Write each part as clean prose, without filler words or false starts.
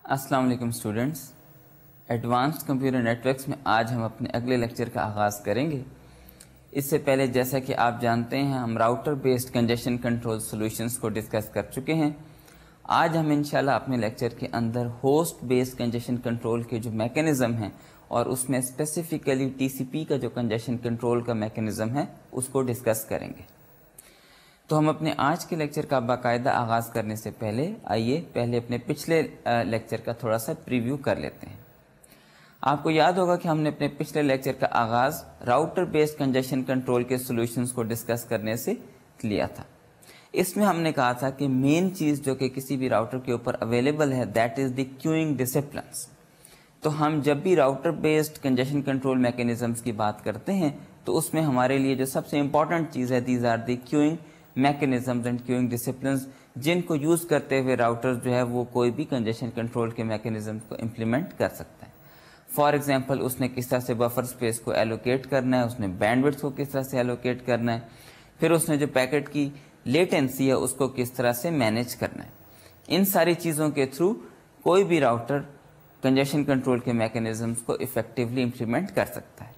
السلام علیکم students, advanced computer networks میں آج ہم اپنے اگلے لیکچر کا آغاز کریں گے۔ اس سے پہلے جیسا کہ آپ جانتے ہیں ہم router based congestion control solutions کو ڈسکس کر چکے ہیں۔ آج ہم انشاءاللہ اپنے لیکچر کے اندر ہوسٹ بیسڈ کنجیشن کنٹرول کے جو میکینزم ہیں اور اس میں اسپیسیفکلی ٹی سی پی کا جو کنجیشن کنٹرول کا میکینزم ہے اس کو ڈسکس کریں گے۔ تو ہم اپنے آج کے لیکچر کا باقاعدہ آغاز کرنے سے پہلے آئیے پہلے اپنے پچھلے لیکچر کا تھوڑا سا پریویو کر لیتے ہیں۔ آپ کو یاد ہوگا کہ ہم نے اپنے پچھلے لیکچر کا آغاز راؤٹر بیسڈ کنجیشن کنٹرول کے سولوشنز کو ڈسکس کرنے سے لیا تھا۔ اس میں ہم نے کہا تھا کہ مین چیز جو کہ کسی بھی راؤٹر کے اوپر اویلیبل ہے that is the queuing disciplines. تو ہم جب بھی router based congestion control mechanisms کی بات کرتے ہیں تو اس میں ہمارے لیے جو سب سے امپورٹنٹ چیز ہے these are the queuing mechanisms and queuing disciplines, جن کو یوز کرتے ہوئے راؤٹر جو ہے وہ کوئی بھی کنجیشن کنٹرول کے میکینزم کو امپلیمنٹ کر سکتا ہے۔ فار ایگزامپل اس نے کس طرح سے بفر اسپیس کو ایلوکیٹ کرنا ہے، اس نے بینڈ وڈتھ کو کس طرح سے ایلوکیٹ کرنا ہے، پھر اس نے جو پیکٹ کی لیٹنسی ہے اس کو کس طرح سے مینیج کرنا ہے۔ ان ساری چیزوں کے تھرو کوئی بھی راؤٹر کنجیشن کنٹرول کے میکینزمز کو افیکٹولی امپلیمنٹ کر سکتا ہے۔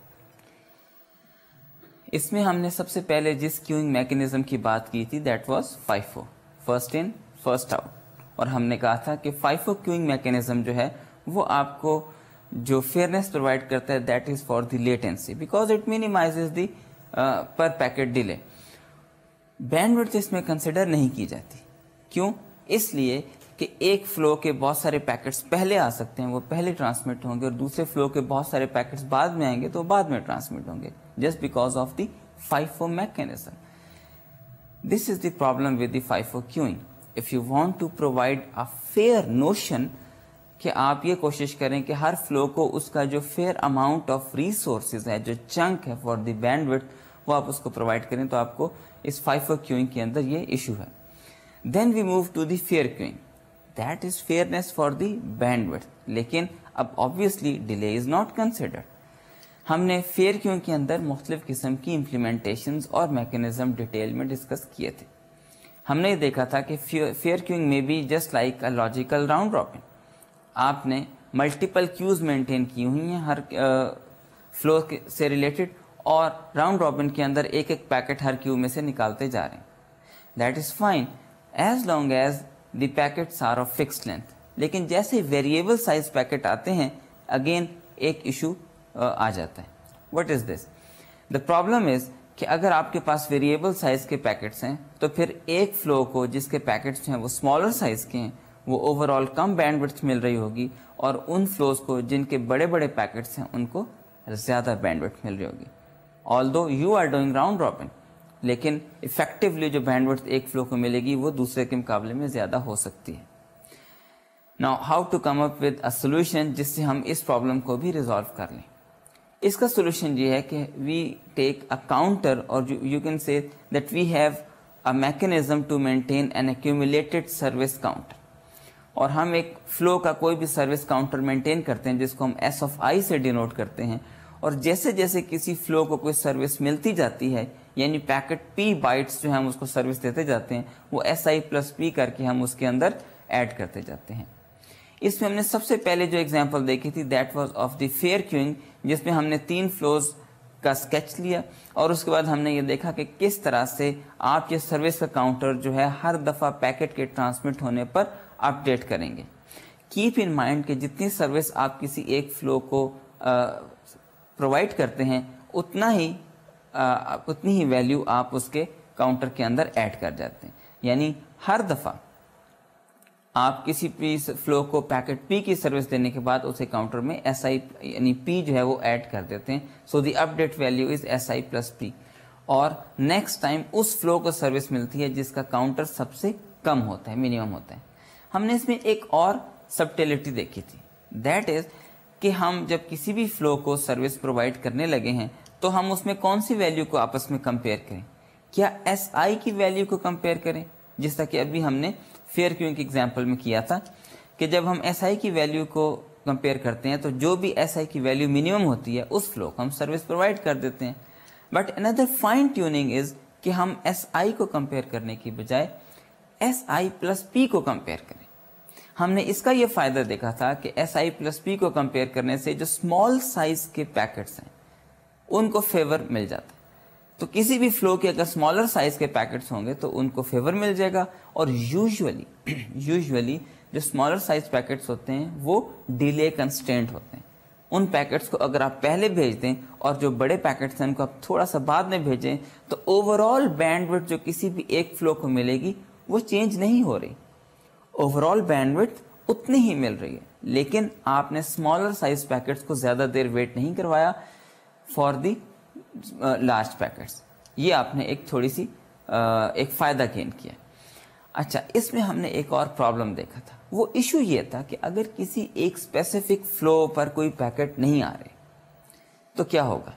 اس میں ہم نے سب سے پہلے جس کیوئنگ میکینزم کی بات کی تھی that was FIFO, first in first out, اور ہم نے کہا تھا کہ فائفو کیوئنگ میکینزم جو ہے وہ آپ کو جو فیئرنیس پرووائڈ کرتا ہے that is for the latency because it minimises the per packet delay. Bandwidth اس میں کنسیڈر نہیں کی جاتی، کیوں؟ اس لیے کہ ایک فلو کے بہت سارے پیکٹس پہلے آ سکتے ہیں، وہ پہلے ٹرانسمٹ ہوں گے، اور دوسرے فلو کے بہت سارے پیکٹس بعد میں آئیں گے تو بعد میں ٹرانسمٹ ہوں گے، just because of the FIFO mechanism. This is the problem with the FIFO queuing. If you want to provide a fair notion کہ آپ یہ کوشش کریں کہ ہر فلو کو اس کا جو فیئر اماؤنٹ آف ریسورسز ہے، جو چنک ہے فار دی بینڈ وڈتھ، وہ آپ اس کو پرووائڈ کریں تو آپ کو اس FIFO queuing کے اندر یہ ایشو ہے۔ Then we move to the fair queuing. That is fairness for the bandwidth. لیکن اب obviously delay is not considered. ہم نے فیئر کیوئنگ کے اندر مختلف قسم کی امپلیمنٹیشنز اور میکینزم ڈیٹیل میں ڈسکس کیے تھے۔ ہم نے یہ دیکھا تھا کہ فیئر کیوئنگ میں بھی just like a logical round robin, آپ نے ملٹیپل کیوز مینٹین کی ہوئی ہیں ہر فلو سے ریلیٹڈ، اور راؤنڈ رابن کے اندر ایک ایک پیکٹ ہر کیو میں سے نکالتے جا رہے ہیں۔ That is fine as long as the packets are of fixed length, لیکن جیسے ویریبل سائز پیکٹ آتے ہیں اگین ایک ایشو آ جاتا ہے۔ What is this? The problem is کہ اگر آپ کے پاس ویریبل سائز کے پیکٹس ہیں تو پھر ایک فلو کو جس کے پیکٹس ہیں وہ اسمالر سائز کے ہیں وہ اوور آل کم بینڈ وڈتھ مل رہی ہوگی، اور ان فلوز کو جن کے بڑے بڑے پیکٹس ہیں ان کو زیادہ بینڈ وڈتھ مل رہی ہوگی۔ Although you are doing round robin, لیکن افیکٹولی جو بینڈ وڈتھ ایک فلو کو ملے گی وہ دوسرے کے مقابلے میں زیادہ ہو سکتی ہے۔ Now how to come up with a solution جس سے ہم اس پرابلم کو بھی ریزالو کر لیں۔ اس کا سولوشن یہ ہے کہ وی ٹیک اے کاؤنٹر، اور you can say that we have a mechanism to maintain an accumulated service counter, اور ہم ایک فلو کا کوئی بھی سروس کاؤنٹر مینٹین کرتے ہیں جس کو ہم S(i) سے ڈینوٹ کرتے ہیں، اور جیسے جیسے کسی فلو کو کوئی سروس ملتی جاتی ہے یعنی پیکٹ P بائٹس جو ہم اس کو سروس دیتے جاتے ہیں وہ SI+P کر کے ہم اس کے اندر ایڈ کرتے جاتے ہیں۔ اس میں ہم نے سب سے پہلے جو ایگزامپل دیکھی تھی that was of the fair queuing, جس میں ہم نے 3 فلوز کا اسکیچ لیا، اور اس کے بعد ہم نے یہ دیکھا کہ کس طرح سے آپ یہ سروس کا کاؤنٹر جو ہے ہر دفعہ پیکٹ کے ٹرانسمٹ ہونے پر اپ ڈیٹ کریں گے۔ کیپ ان مائنڈ کہ جتنی سروس آپ کسی ایک فلو کو پرووائڈ کرتے ہیں اتنی ہی ویلیو آپ اس کے کاؤنٹر کے اندر ایڈ کر جاتے ہیں، یعنی ہر دفعہ آپ کسی بھی فلو کو پیکٹ P کی سروس دینے کے بعد اسے کاؤنٹر میں SI یعنی P جو ہے وہ ایڈ کر دیتے ہیں، سو دی اپ ڈیٹ ویلیو از SI+P، اور نیکسٹ ٹائم اس فلو کو سروس ملتی ہے جس کا کاؤنٹر سب سے کم ہوتا ہے، منیمم ہوتا ہے۔ ہم نے اس میں ایک اور سبٹیلٹی دیکھی تھی، دیٹ از کہ ہم جب کسی بھی فلو کو سروس پرووائڈ کرنے لگے ہیں تو ہم اس میں کون سی ویلیو کو آپس میں کمپیئر کریں؟ کیا SI کی ویلیو کو کمپیئر کریں، جس طرح کہ ابھی ہم نے فیئر کیوئنگ کی ایگزامپل میں کیا تھا کہ جب ہم SI کی ویلیو کو کمپیئر کرتے ہیں تو جو بھی SI کی ویلیو منیمم ہوتی ہے اس فلو کو ہم سروس پرووائڈ کر دیتے ہیں۔ بٹ اندر فائن ٹیوننگ از کہ ہم SI کو کمپیئر کرنے کی بجائے SI+P کو کمپیئر کریں۔ ہم نے اس کا یہ فائدہ دیکھا تھا کہ ایس آئی پلس پی کو کمپیئر کرنے سے جو اسمال سائز کے پیکٹس ہیں ان کو فیور مل جاتا ہے. تو کسی بھی فلو کے اگر اسمالر سائز کے پیکٹس ہوں گے تو ان کو فیور مل جائے گا, اور یوزولی جو اسمالر سائز پیکٹس ہوتے ہیں وہ ڈیلے کنسٹینٹ ہوتے ہیں. ان پیکٹس کو اگر آپ پہلے بھیج دیں اور جو بڑے پیکٹس ہیں ان کو آپ تھوڑا سا بعد میں بھیجیں تو اوور آل بینڈ وڈتھ جو کسی بھی ایک فلو کو ملے گی وہ چینج نہیں ہو رہی, اوور آل بینڈ وڈتھ اتنی ہی مل رہی ہے, لیکن آپ نے اسمالر سائز پیکٹس کو زیادہ دیر ویٹ نہیں کروایا فار دی لارج پیکٹس. یہ آپ نے ایک تھوڑی سی ایک فائدہ گین کیا. اچھا, اس میں ہم نے ایک اور پرابلم دیکھا تھا. وہ ایشو یہ تھا کہ اگر کسی ایک اسپیسیفک فلو پر کوئی پیکٹ نہیں آ رہے تو کیا ہوگا.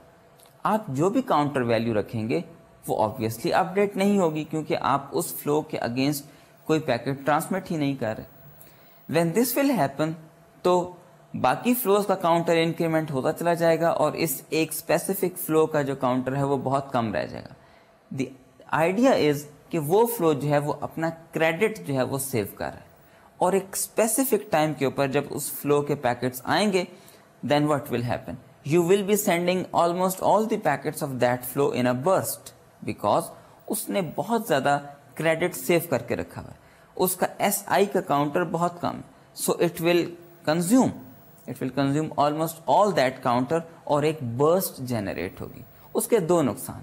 آپ جو بھی کاؤنٹر ویلیو رکھیں گے وہ آبویسلی اپ ڈیٹ نہیں ہوگی, کیونکہ آپ اس فلو کے اگینسٹ کوئی پیکٹ ٹرانسمٹ ہی نہیں کر رہے. وین دس ول ہیپن تو باقی فلوز کا کاؤنٹر انکریمنٹ ہوتا چلا جائے گا اور اس ایک اسپیسیفک فلو کا جو کاؤنٹر ہے وہ بہت کم رہ جائے گا. دی آئیڈیا از کہ وہ فلو جو ہے وہ اپنا کریڈٹ جو ہے وہ سیو کر رہا ہے, اور ایک اسپیسیفک ٹائم کے اوپر جب اس فلو کے پیکٹس آئیں گے then what will happen, you will be sending almost all the packets of that flow in a burst, because اس نے بہت زیادہ کریڈٹ سیو کر کے رکھا ہوا ہے, اس کا ایس آئی کا کاؤنٹر بہت کم, so it will consume almost all that counter اور ایک برسٹ جنریٹ ہوگی. اس کے دو نقصان.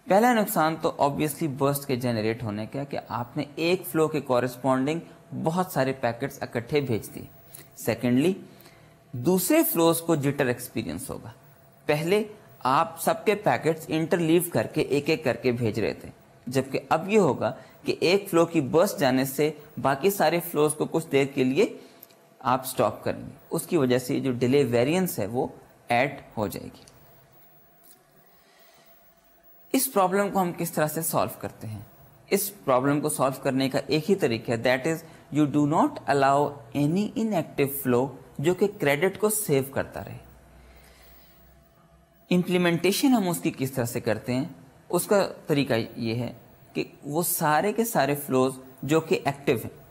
پہلا نقصان تو آبویسلی برسٹ کے جنریٹ ہونے کا کہ آپ نے ایک فلو کے کورسپونڈنگ بہت سارے پیکٹس اکٹھے بھیج دیے. سیکنڈلی دوسرے فلوز کو جٹر ایکسپیرینس ہوگا. پہلے آپ سب کے پیکٹس انٹرلیو کر کے ایک ایک کر کے بھیج رہے تھے, جبکہ اب یہ ہوگا کہ ایک فلو کی برسٹ جانے سے باقی سارے فلوز کو کچھ دیر کے لیے آپ سٹاپ کریں گے. اس کی وجہ سے جو ڈیلے ویریئنس ہے وہ ایڈ ہو جائے گی. اس پرابلم کو ہم کس طرح سے سالو کرتے ہیں؟ اس پرابلم کو سالو کرنے کا ایک ہی طریقہ ہے, that is you do not allow any in active flu جو کہ کریڈٹ کو سیو کرتا رہے. امپلیمنٹیشن ہم اس کی کس طرح سے کرتے ہیں؟ اس کا طریقہ یہ ہے کہ وہ سارے کے سارے فلوز جو کہ ایکٹیو ہیں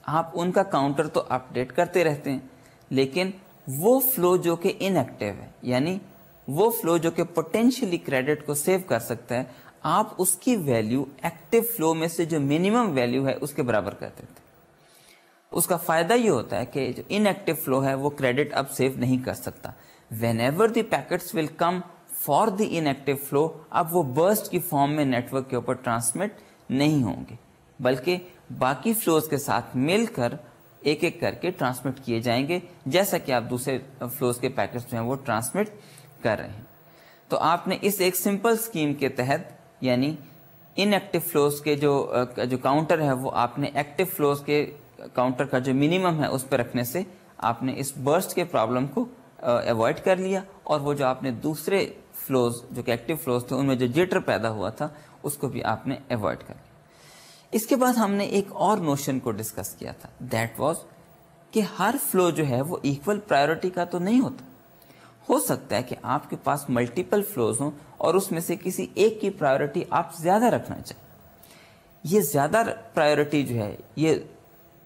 آپ ان کا کاؤنٹر تو اپ ڈیٹ کرتے رہتے ہیں, لیکن وہ فلو جو کہ ان ایکٹیو ہے, یعنی وہ فلو جو کہ پوٹینشیلی کریڈٹ کو سیو کر سکتا ہے, آپ اس کی ویلیو ایکٹیو فلو میں سے جو منیمم ویلیو ہے اس کے برابر کر دیتے ہیں. اس کا فائدہ یہ ہوتا ہے کہ جو ان ایکٹیو فلو ہے وہ کریڈٹ اب سیو نہیں کر سکتا. When ever the packets will come for the in active flu, اب وہ برسٹ کی فارم میں نیٹورک کے اوپر ٹرانسمٹ نہیں ہوں گے, بلکہ باقی فلوز کے ساتھ مل کر ایک ایک کر کے ٹرانسمٹ کیے جائیں گے, جیسا کہ آپ دوسرے فلوز کے پیکٹس جو ہیں وہ ٹرانسمٹ کر رہے ہیں. تو آپ نے اس ایک سمپل اسکیم کے تحت, یعنی ان ایکٹیو فلوز کے جو کاؤنٹر ہے وہ آپ نے ایکٹیو فلوز کے کاؤنٹر کا جو منیمم ہے اس پہ رکھنے سے آپ نے اس برسٹ کے پرابلم کو ایوائڈ کر لیا, اور وہ جو آپ نے دوسرے فلوز جو کہ ایکٹیو فلوز تھے ان میں جو جٹر پیدا ہوا تھا اس کو بھی آپ نے ایوائڈ کر لیا. اس کے بعد ہم نے ایک اور نوشن کو ڈسکس کیا تھا, دیٹ واز کہ ہر فلو جو ہے وہ ایکول پرائیورٹی کا تو نہیں ہوتا. ہو سکتا ہے کہ آپ کے پاس ملٹیپل فلوز ہوں اور اس میں سے کسی ایک کی پرائیورٹی آپ زیادہ رکھنا چاہیں. یہ زیادہ پرائیورٹی جو ہے, یہ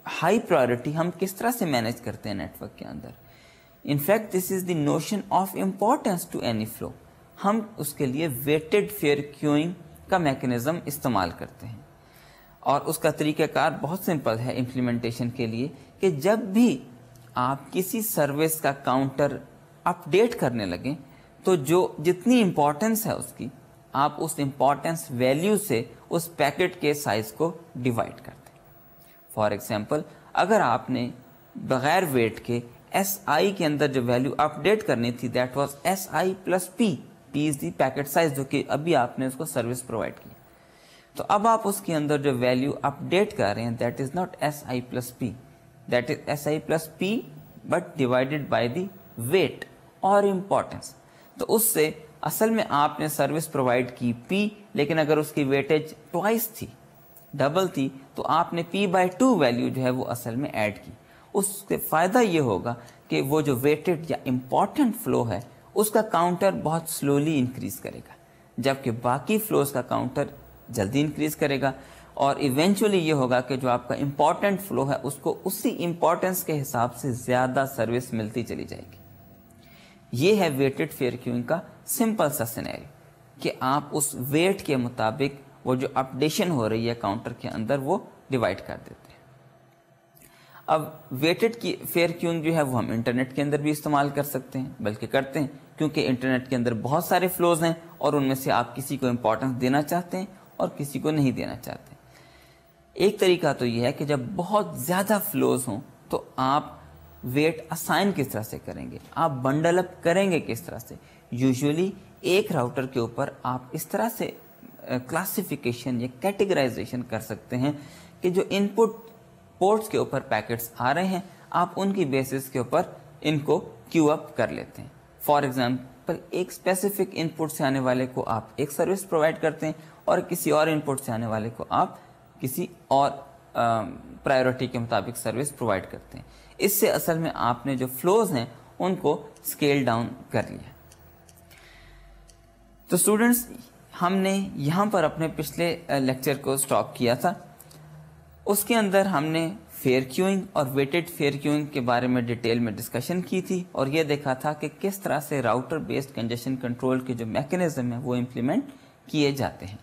ہائی پرائیورٹی ہم کس طرح سے مینیج کرتے ہیں نیٹورک کے اندر؟ In fact this is the notion of importance to any flow. ہم اس کے لیے ویٹڈ فیئر کیوئنگ کا میکنزم استعمال کرتے ہیں, اور اس کا طریقہ کار بہت سمپل ہے امپلیمنٹیشن کے لیے, کہ جب بھی آپ کسی سروس کا کاؤنٹر اپ ڈیٹ کرنے لگیں تو جتنی امپورٹنس ہے اس کی, آپ اس امپورٹنس ویلیو سے اس پیکٹ کے سائز کو ڈیوائڈ کرتے ہیں. فار ایگزامپل, اگر آپ نے بغیر ویٹ کے ایس آئی کے اندر جو ویلیو اپ ڈیٹ کرنی تھی that was S I plus P, P is the packet size جو کہ ابھی آپ نے اس کو سروس پرووائڈ کی, تو اب آپ اس کے اندر جو ویلیو اپ ڈیٹ کر رہے ہیں that is not S I plus P, that is S I plus P but divided by the weight اور امپورٹینس. تو اس سے اصل میں آپ نے سروس پرووائڈ کی پی, لیکن اگر اس کی ویٹیج ٹوائس تھی, ڈبل تھی, تو آپ نے پی بائی 2 ویلیو جو ہے وہ اصل میں ایڈ کی. اس سے فائدہ یہ ہوگا کہ وہ جو ویٹڈ یا امپورٹنٹ فلو ہے اس کا کاؤنٹر بہت سلولی انکریز کرے گا, جبکہ باقی فلوز کا کاؤنٹر جلدی انکریز کرے گا. اور ایونچولی یہ ہوگا کہ جو آپ کا امپورٹنٹ فلو ہے اس کو اسی امپورٹنس کے حساب سے زیادہ سروس ملتی چلی جائے گی. یہ ہے ویٹڈ فیئر کیوئنگ کا سمپل سا سینیریو کہ آپ اس ویٹ کے مطابق وہ جو اپڈیشن ہو رہی ہے کاؤنٹر کے اندر وہ ڈیوائڈ کر دیتے ہیں. اب ویٹڈ کی فیئر کیوئنگ جو ہے وہ ہم انٹرنیٹ کے اندر بھی استعمال کر سکتے ہیں, بلکہ کرتے ہیں, کیونکہ انٹرنیٹ کے اندر بہت سارے فلوز ہیں اور ان میں سے آپ کسی کو امپورٹنس دینا چاہتے ہیں اور کسی کو نہیں دینا چاہتے. ایک طریقہ تو یہ ہے کہ جب بہت زیادہ فلوز ہوں تو آپ ویٹ اسائن کس طرح سے کریں گے, آپ بنڈل اپ کریں گے کس طرح سے. یوزولی ایک راؤٹر کے اوپر آپ اس طرح سے کلاسیفیکیشن یا کیٹیگرائزیشن کر سکتے ہیں کہ جو ان پٹ پورٹس کے اوپر پیکٹس آ رہے ہیں آپ ان کی بیسس کے اوپر ان کو کیو اپ کر لیتے ہیں. فار ایگزامپل ایک اسپیسیفک ان پٹ سے آنے والے کو آپ ایک سروس پرووائڈ کرتے ہیں اور کسی اور ان پٹ سے آنے والے کو آپ کسی اور پرائیورٹی کے مطابق سروس پرووائڈ کرتے ہیں. اس سے اصل میں آپ نے جو فلوز ہیں ان کو اسکیل ڈاؤن کر لیا. تو اسٹوڈنٹس ہم نے یہاں پر اپنے پچھلے لیکچر کو سٹاپ کیا تھا. اس کے اندر ہم نے فیئر کیوئنگ اور ویٹڈ فیئر کیوئنگ کے بارے میں ڈیٹیل میں ڈسکشن کی تھی اور یہ دیکھا تھا کہ کس طرح سے راؤٹر بیسڈ کنجیشن کنٹرول کے جو میکینزم ہیں وہ امپلیمنٹ کیے جاتے ہیں.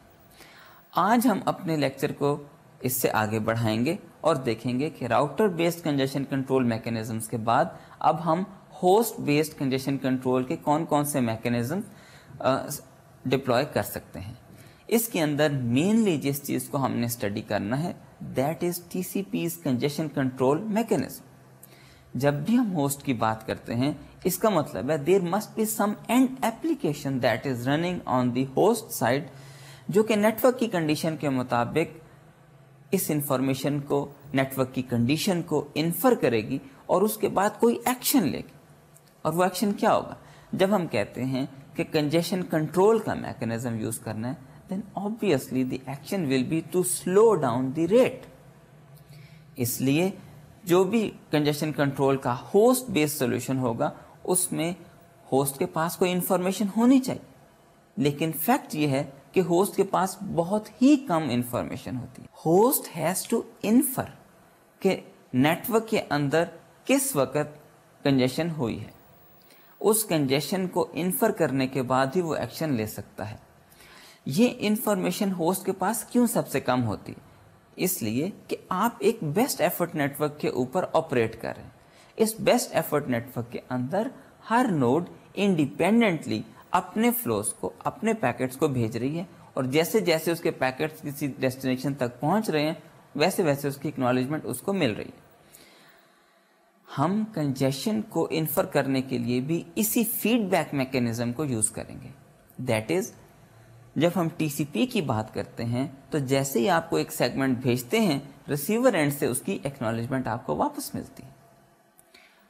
آج ہم اپنے لیکچر کو اس سے آگے بڑھائیں گے اور دیکھیں گے کہ router based congestion control mechanisms کے بعد اب ہم ہوسٹ بیسڈ کنجیشن کنٹرول کے کون کون سے میکینزم ڈپلوائے کر سکتے ہیں. اس کے اندر مینلی جس چیز کو ہم نے اسٹڈی کرنا ہے that is T C P's congestion control mechanism. جب بھی ہم ہوسٹ کی بات کرتے ہیں اس کا مطلب ہے there must be some end application that is running on the host side جو کہ نیٹ ورک کی کنڈیشن کے مطابق اس انفارمیشن کو نیٹ ورک کی کنڈیشن کو انفر کرے گی اور اس کے بعد کوئی ایکشن لے گی. اور وہ ایکشن کیا ہوگا؟ جب ہم کہتے ہیں کہ کنجیشن کنٹرول کا میکینزم یوز کرنا ہے then obviously the action will be to slow down the rate. اس لیے جو بھی کنجیشن کنٹرول کا ہوسٹ بیس سولوشن ہوگا اس میں ہوسٹ کے پاس کوئی انفارمیشن ہونی چاہیے, لیکن فیکٹ یہ ہے کہ ہوسٹ کے پاس بہت ہی کم انفارمیشن ہوتی ہے. ہوسٹ ہیز ٹو انفر کہ نیٹ ورک کے اندر کس وقت کنجیشن ہوئی ہے. اس کنجیشن کو انفر کرنے کے بعد ہی وہ ایکشن لے سکتا ہے. یہ انفارمیشن ہوسٹ کے پاس کیوں سب سے کم ہوتی؟ اس لیے کہ آپ ایک بیسٹ ایفرٹ نیٹ ورک کے اوپر آپریٹ کر رہے ہیں. اس بیسٹ ایفرٹ نیٹ ورک کے اندر ہر نوڈ انڈیپینڈنٹلی اپنے فلوز کو اپنے پیکٹس کو بھیج رہی ہے اور جیسے جیسے اس کے پیکٹس کسی ڈیسٹینیشن تک پہنچ رہے ہیں ویسے ویسے اس کی اکنالجمنٹ اس کو مل رہی ہے. ہم کنجیشن کو انفر کرنے کے لیے بھی اسی فیڈ بیک میکینزم کو یوز کریں گے. دیٹ از جب ہم ٹی سی پی کی بات کرتے ہیں تو جیسے ہی آپ کو ایک سیگمنٹ بھیجتے ہیں ریسیور اینڈ سے اس کی ایکنالجمنٹ آپ کو واپس ملتی ہے.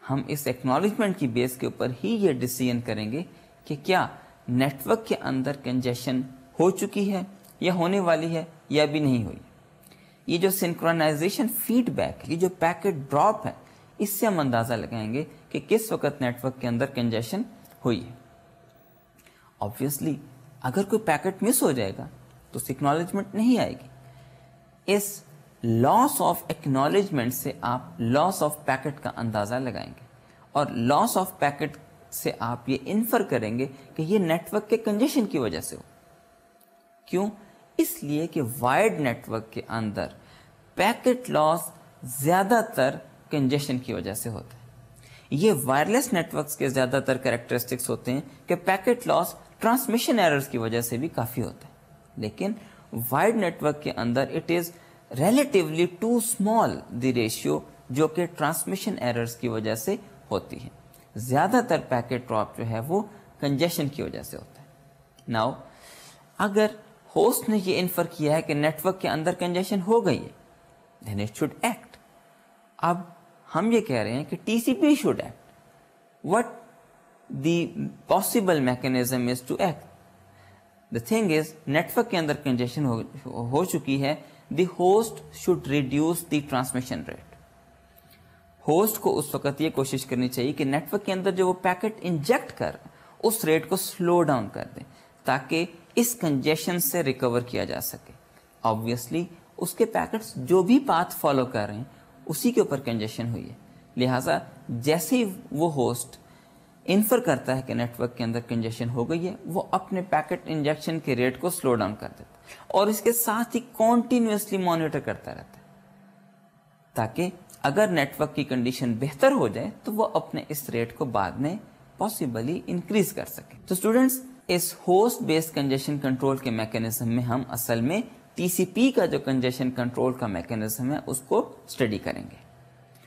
ہم اس ایکنالجمنٹ کی بیس کے اوپر ہی یہ ڈیسیژن کریں گے کہ کیا نیٹ ورک کے اندر کنجیشن ہو چکی ہے یا ہونے والی ہے یا بھی نہیں ہوئی. یہ جو سنکرونائزیشن فیڈ بیک, یہ جو پیکٹ ڈراپ ہے, اس سے ہم اندازہ لگائیں گے کہ کس وقت نیٹ ورک کے اندر کنجیشن ہوئی ہے. آبویسلی اگر کوئی پیکٹ مس ہو جائے گا تو اس اکنالجمنٹ نہیں آئے گی. اس لاس آف اکنالجمنٹ سے آپ لاس آف پیکٹ کا اندازہ لگائیں گے اور لاس آف پیکٹ سے آپ یہ انفر کریں گے کہ یہ نیٹ ورک کے کنجیشن کی وجہ سے ہو. کیوں؟ اس لیے کہ وائرڈ نیٹ ورک کے اندر پیکٹ لاس زیادہ تر کنجیشن کی وجہ سے ہوتا ہے. یہ وائرلیس نیٹ ورکس کے زیادہ تر کریکٹرسٹکس ہوتے ہیں کہ پیکٹ لاس ٹرانسمیشن ایررز کی وجہ سے بھی کافی ہوتا ہے, لیکن وائرڈ نیٹ ورک کے اندر it is relatively too small the ratio جو کہ ٹرانسمیشن ایررز کی وجہ سے ہوتی ہے. زیادہ تر پیکٹ ڈراپ جو ہے وہ کنجیشن کی وجہ سے ہوتا ہے. ناؤ اگر ہوسٹ نے یہ انفر کیا ہے کہ نیٹ ورک کے اندر کنجیشن ہو گئی ہے then it should act. اب ہم یہ کہہ رہے ہیں کہ T C P should act. What the possible mechanism is to act? The thing is network کے اندر کنجیشن ہو چکی ہے. The host should reduce the transmission rate. Host کو اس وقت یہ کوشش کرنی چاہیے کہ نیٹ ورک کے اندر جو وہ پیکٹ انجیکٹ کر اس ریٹ کو سلو ڈاؤن کر دیں تاکہ اس کنجیشن سے ریکور کیا جا سکے. آبویسلی اس کے پیکٹس جو بھی پاتھ فالو کر رہے ہیں اسی کے اوپر کنجیشن ہوئی ہے. لہٰذا جیسے ہی وہ ہوسٹ انفر کرتا ہے کہ نیٹ ورک کے اندر کنجیشن ہو گئی ہے, وہ اپنے پیکٹ انجیکشن کے ریٹ کو سلو ڈاؤن کر دیتا ہے اور اس کے ساتھ ہی کنٹینیوسلی مانیٹر کرتا رہتا ہے تاکہ اگر نیٹ ورک کی کنڈیشن بہتر ہو جائے تو وہ اپنے اس ریٹ کو بعد میں پاسبلی انکریز کر سکے. تو اسٹوڈینٹس, اس ہوسٹ بیسڈ کنجیشن کنٹرول کے میکینزم میں ہم اصل میں ٹی سی پی کا جو کنجیشن کنٹرول کا میکینزم ہے اس کو اسٹڈی کریں گے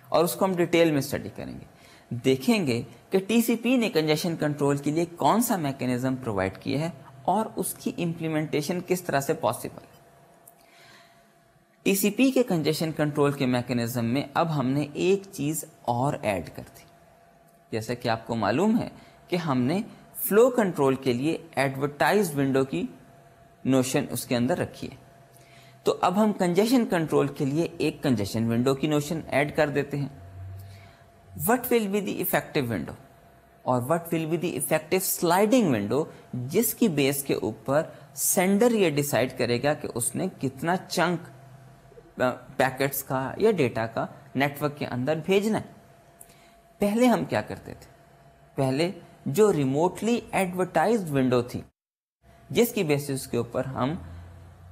اور اس کو ہم ڈیٹیل میں اسٹڈی کریں گے. دیکھیں گے کہ ٹی سی پی نے کنجیشن کنٹرول کے لیے کون سا میکینزم پرووائڈ کیا ہے اور اس کی امپلیمنٹیشن کس طرح سے پاسبل ہے. ٹی سی پی کے کنجیشن کنٹرول کے میکینزم میں اب ہم نے ایک چیز اور ایڈ کر دی. جیسا کہ آپ کو معلوم ہے کہ ہم نے فلو کنٹرول کے لیے ایڈورٹائز ونڈو کی نوشن اس کے اندر رکھی ہے. تو اب ہم کنجیشن کنٹرول کے لیے ایک کنجیشن ونڈو کی نوشن ایڈ کر دیتے ہیں. What will be the effective window اور what will be the effective sliding window, جس کی بیس کے اوپر سینڈر یہ ڈیسائیڈ کرے گا کہ اس نے کتنا چنک پیکٹس کا یا ڈیٹا کا نیٹ ورک کے اندر بھیجنا ہے. پہلے ہم کیا کرتے تھے, پہلے جو ریموٹلی ایڈورٹائزڈ ونڈو تھی جس کی بیسس کے اوپر ہم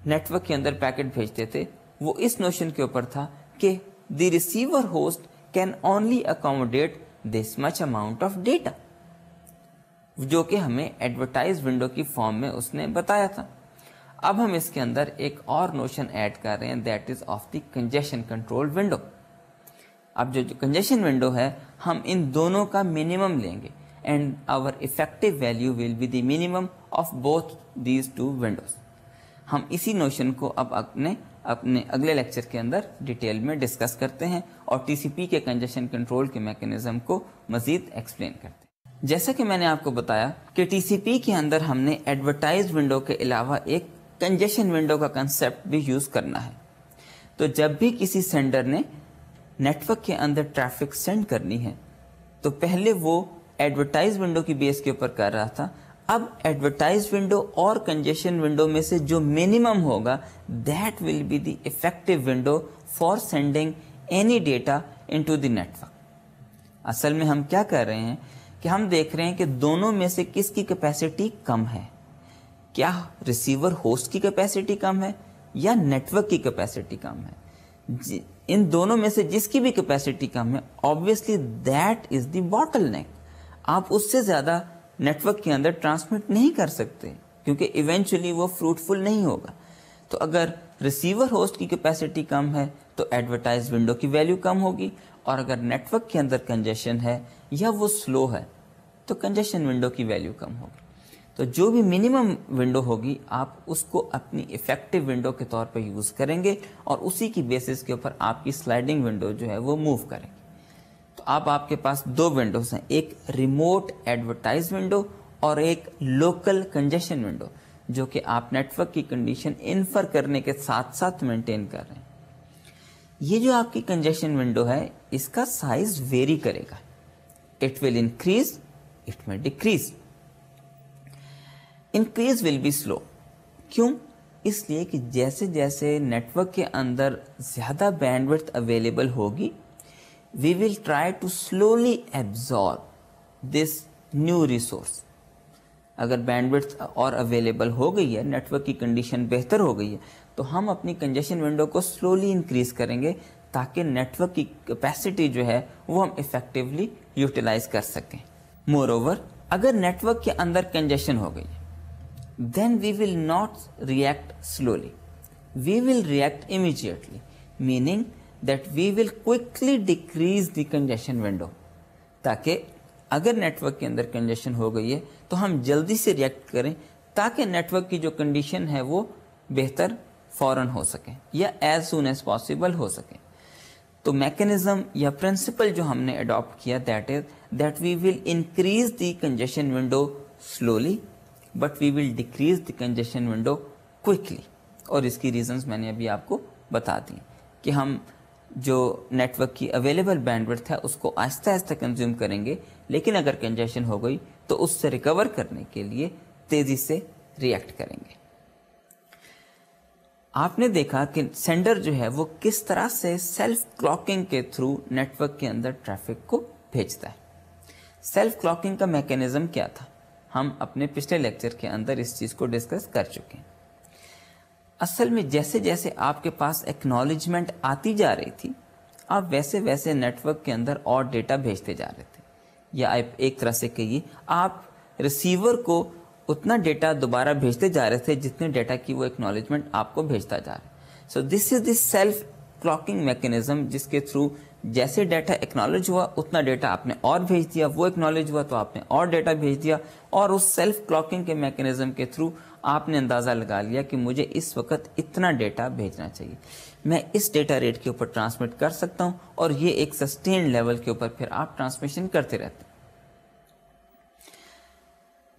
نیٹ ورک کے اندر پیکٹ بھیجتے تھے, وہ اس نوشن کے اوپر تھا کہ the receiver host can only accommodate this much amount of data, جو کہ ہمیں ایڈورٹائز ونڈو کی فارم میں اس نے بتایا تھا. اب ہم اس کے اندر ایک اور نوشن ایڈ کر رہے ہیں, that is of the congestion control window. اب جو کنجیشن ونڈو ہے ہم ان دونوں کا منیمم لیں گے and our effective value will be the minimum of both these two windows. ہم اسی نوشن کو اب اپنے اگلے لیکچر کے اندر ڈیٹیل میں ڈسکس کرتے ہیں اور ٹی سی پی کے کنجیشن کنٹرول کے میکینزم کو مزید ایکسپلین کرتے ہیں. جیسا کہ میں نے آپ کو بتایا کہ ٹی سی پی کے اندر ہم نے ایڈورٹائز ونڈو کے علاوہ ایک کنجیشن ونڈو کا کنسیپٹ بھی یوز کرنا ہے. تو جب بھی کسی سینڈر نے نیٹ ورک کے اندر ٹریفک سینڈ کرنی ہے تو پہلے وہ ایڈورٹائز ونڈو کی بیس کے اوپر کر رہا تھا. اب ایڈورٹائز ونڈو اور کنجیشن ونڈو میں سے جو منیمم ہوگا that will be the effective window for sending any data into the network. اصل میں ہم کیا کر رہے ہیں کہ ہم دیکھ رہے ہیں کہ دونوں میں سے کس کی کیپیسٹی کم ہے. کیا ریسیور ہوسٹ کی کیپیسٹی کم ہے یا نیٹ ورک کی کیپیسٹی کم ہے؟ ان دونوں میں سے جس کی بھی کیپیسٹی کم ہے obviously that is the bottleneck. آپ اس سے زیادہ نیٹ ورک کے اندر ٹرانسمٹ نہیں کر سکتے کیونکہ ایونچولی وہ فروٹفل نہیں ہوگا. تو اگر ریسیور ہوسٹ کی کیپیسٹی کم ہے تو ایڈورٹائز ونڈو کی ویلیو کم ہوگی, اور اگر نیٹ ورک کے اندر کنجیشن ہے یا وہ سلو ہے تو کنجیشن ونڈو کی ویلیو کم ہوگی. تو جو بھی منیمم ونڈو ہوگی آپ اس کو اپنی افیکٹو ونڈو کے طور پہ یوز کریں گے اور اسی کی بیسس کے اوپر آپ کی سلائڈنگ ونڈو جو ہے وہ موو کریں گے. تو اب آپ کے پاس دو ونڈوز ہیں, ایک ریموٹ ایڈورٹائز ونڈو اور ایک لوکل کنجیشن ونڈو, جو کہ آپ نیٹ ورک کی کنڈیشن انفر کرنے کے ساتھ ساتھ مینٹین کر رہے ہیں. یہ جو آپ کی کنجیشن ونڈو ہے اس کا سائز ویری کرے گا. It will increase, it may decrease. Increase will be slow. کیوں؟ اس لیے کہ جیسے جیسے نیٹ ورک کے اندر زیادہ بینڈ وڈتھ اویلیبل ہوگی we will try to slowly absorb this new resource. اگر بینڈ وڈتھ اور اویلیبل ہو گئی ہے, نیٹ ورک کی کنڈیشن بہتر ہو گئی ہے, تو ہم اپنی کنجیشن ونڈو کو سلولی انکریز کریں گے تاکہ نیٹ ورک کی کیپیسٹی جو ہے وہ ہم افیکٹولی یوٹیلائز کر سکیں. مور اوور اگر نیٹ ورک کے اندر کنجیشن ہو گئی then we will not react slowly, we will react immediately, meaning that we will quickly decrease the congestion window. تاکہ اگر نیٹ ورک کے اندر کنجیشن ہو گئی ہے تو ہم جلدی سے ریئیکٹ کریں تاکہ نیٹ ورک کی جو کنڈیشن ہے وہ بہتر فوراً ہو سکے یا ایز سون ایز پاسبل ہو سکے. تو میکینزم یا پرنسپل جو ہم نے اڈاپٹ کیا that we will increase the congestion window slowly but we will decrease the congestion window quickly. اور اس کی ریزنز میں نے ابھی آپ کو بتا دی کہ ہم جو نیٹ ورک کی اویلیبل بینڈ وڈتھ ہے اس کو آہستہ آہستہ کنزیوم کریں گے, لیکن اگر کنجیشن ہو گئی تو اس سے ریکور کرنے کے لیے تیزی سے ریئیکٹ کریں گے. آپ نے دیکھا کہ سینڈر جو ہے وہ کس طرح سے سیلف کلوکنگ کے تھرو نیٹورک کے اندر ٹریفک کو بھیجتا ہے. سیلف کلوکنگ کا میکینزم کیا تھا؟ ہم اپنے پچھلے لیکچر کے اندر اس چیز کو ڈسکس کر چکے ہیں. اصل میں جیسے جیسے آپ کے پاس ایکنالجمنٹ آتی جا رہی تھی آپ ویسے ویسے نیٹورک کے اندر اور ڈیٹا بھیجتے جا رہے تھے، یا ایک طرح سے کہیے آپ ریسیور کو اتنا ڈیٹا دوبارہ بھیجتے جا رہے تھے جتنے ڈیٹا کی وہ ایکنالجمنٹ آپ کو بھیجتا جا رہا ہے. سو دس از دی سیلف کلوکنگ میکینزم، جس کے تھرو جیسے ڈیٹا ایکنالج ہوا اتنا ڈیٹا آپ نے اور بھیج دیا، وہ ایکنالج ہوا تو آپ نے اور ڈیٹا بھیج دیا، اور اس سیلف کلوکنگ کے میکینزم کے تھرو آپ نے اندازہ لگا لیا کہ مجھے اس وقت اتنا ڈیٹا بھیجنا چاہیے، میں اس ڈیٹا ریٹ کے اوپر ٹرانسمٹ کر سکتا ہوں، اور یہ ایک سسٹین لیول کے اوپر پھر آپ ٹرانسمیشن کرتے رہتے ہیں.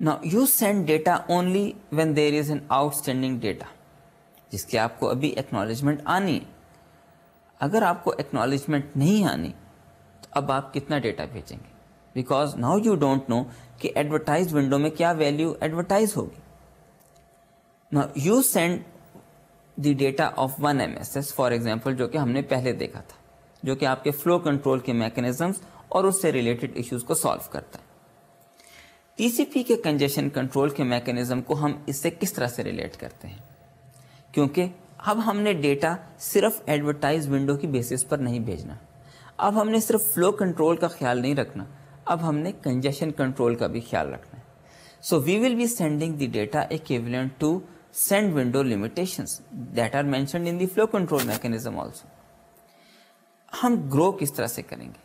Now you send data only when there is an outstanding data جس کی آپ کو ابھی ایکنالجمنٹ آنی ہے. اگر آپ کو ایکنالجمنٹ نہیں آنی تو اب آپ کتنا ڈیٹا بھیجیں گے؟ Because now you don't know کہ ایڈورٹائز ونڈو میں کیا ویلیو ایڈورٹائز ہوگی. Now you send the data of 1 MSS for example, جو کہ ہم نے پہلے دیکھا تھا، جو کہ آپ کے فلو کنٹرول کے میکینزمز اور اس سے ریلیٹڈ ایشوز کو سالو کرتا ہے. ٹی سی پی کے کنجیشن کنٹرول کے میکینزم کو ہم اس سے کس طرح سے ریلیٹ کرتے ہیں؟ کیونکہ اب ہم نے ڈیٹا صرف ایڈورٹائز ونڈو کی بیسس پر نہیں بھیجنا، اب ہم نے صرف فلو کنٹرول کا خیال نہیں رکھنا، اب ہم نے کنجیشن کنٹرول کا بھی خیال رکھنا ہے. So we will be sending the data equivalent to send window limitations that are mentioned in the flow control mechanism also. ہم گرو کس طرح سے کریں گے؟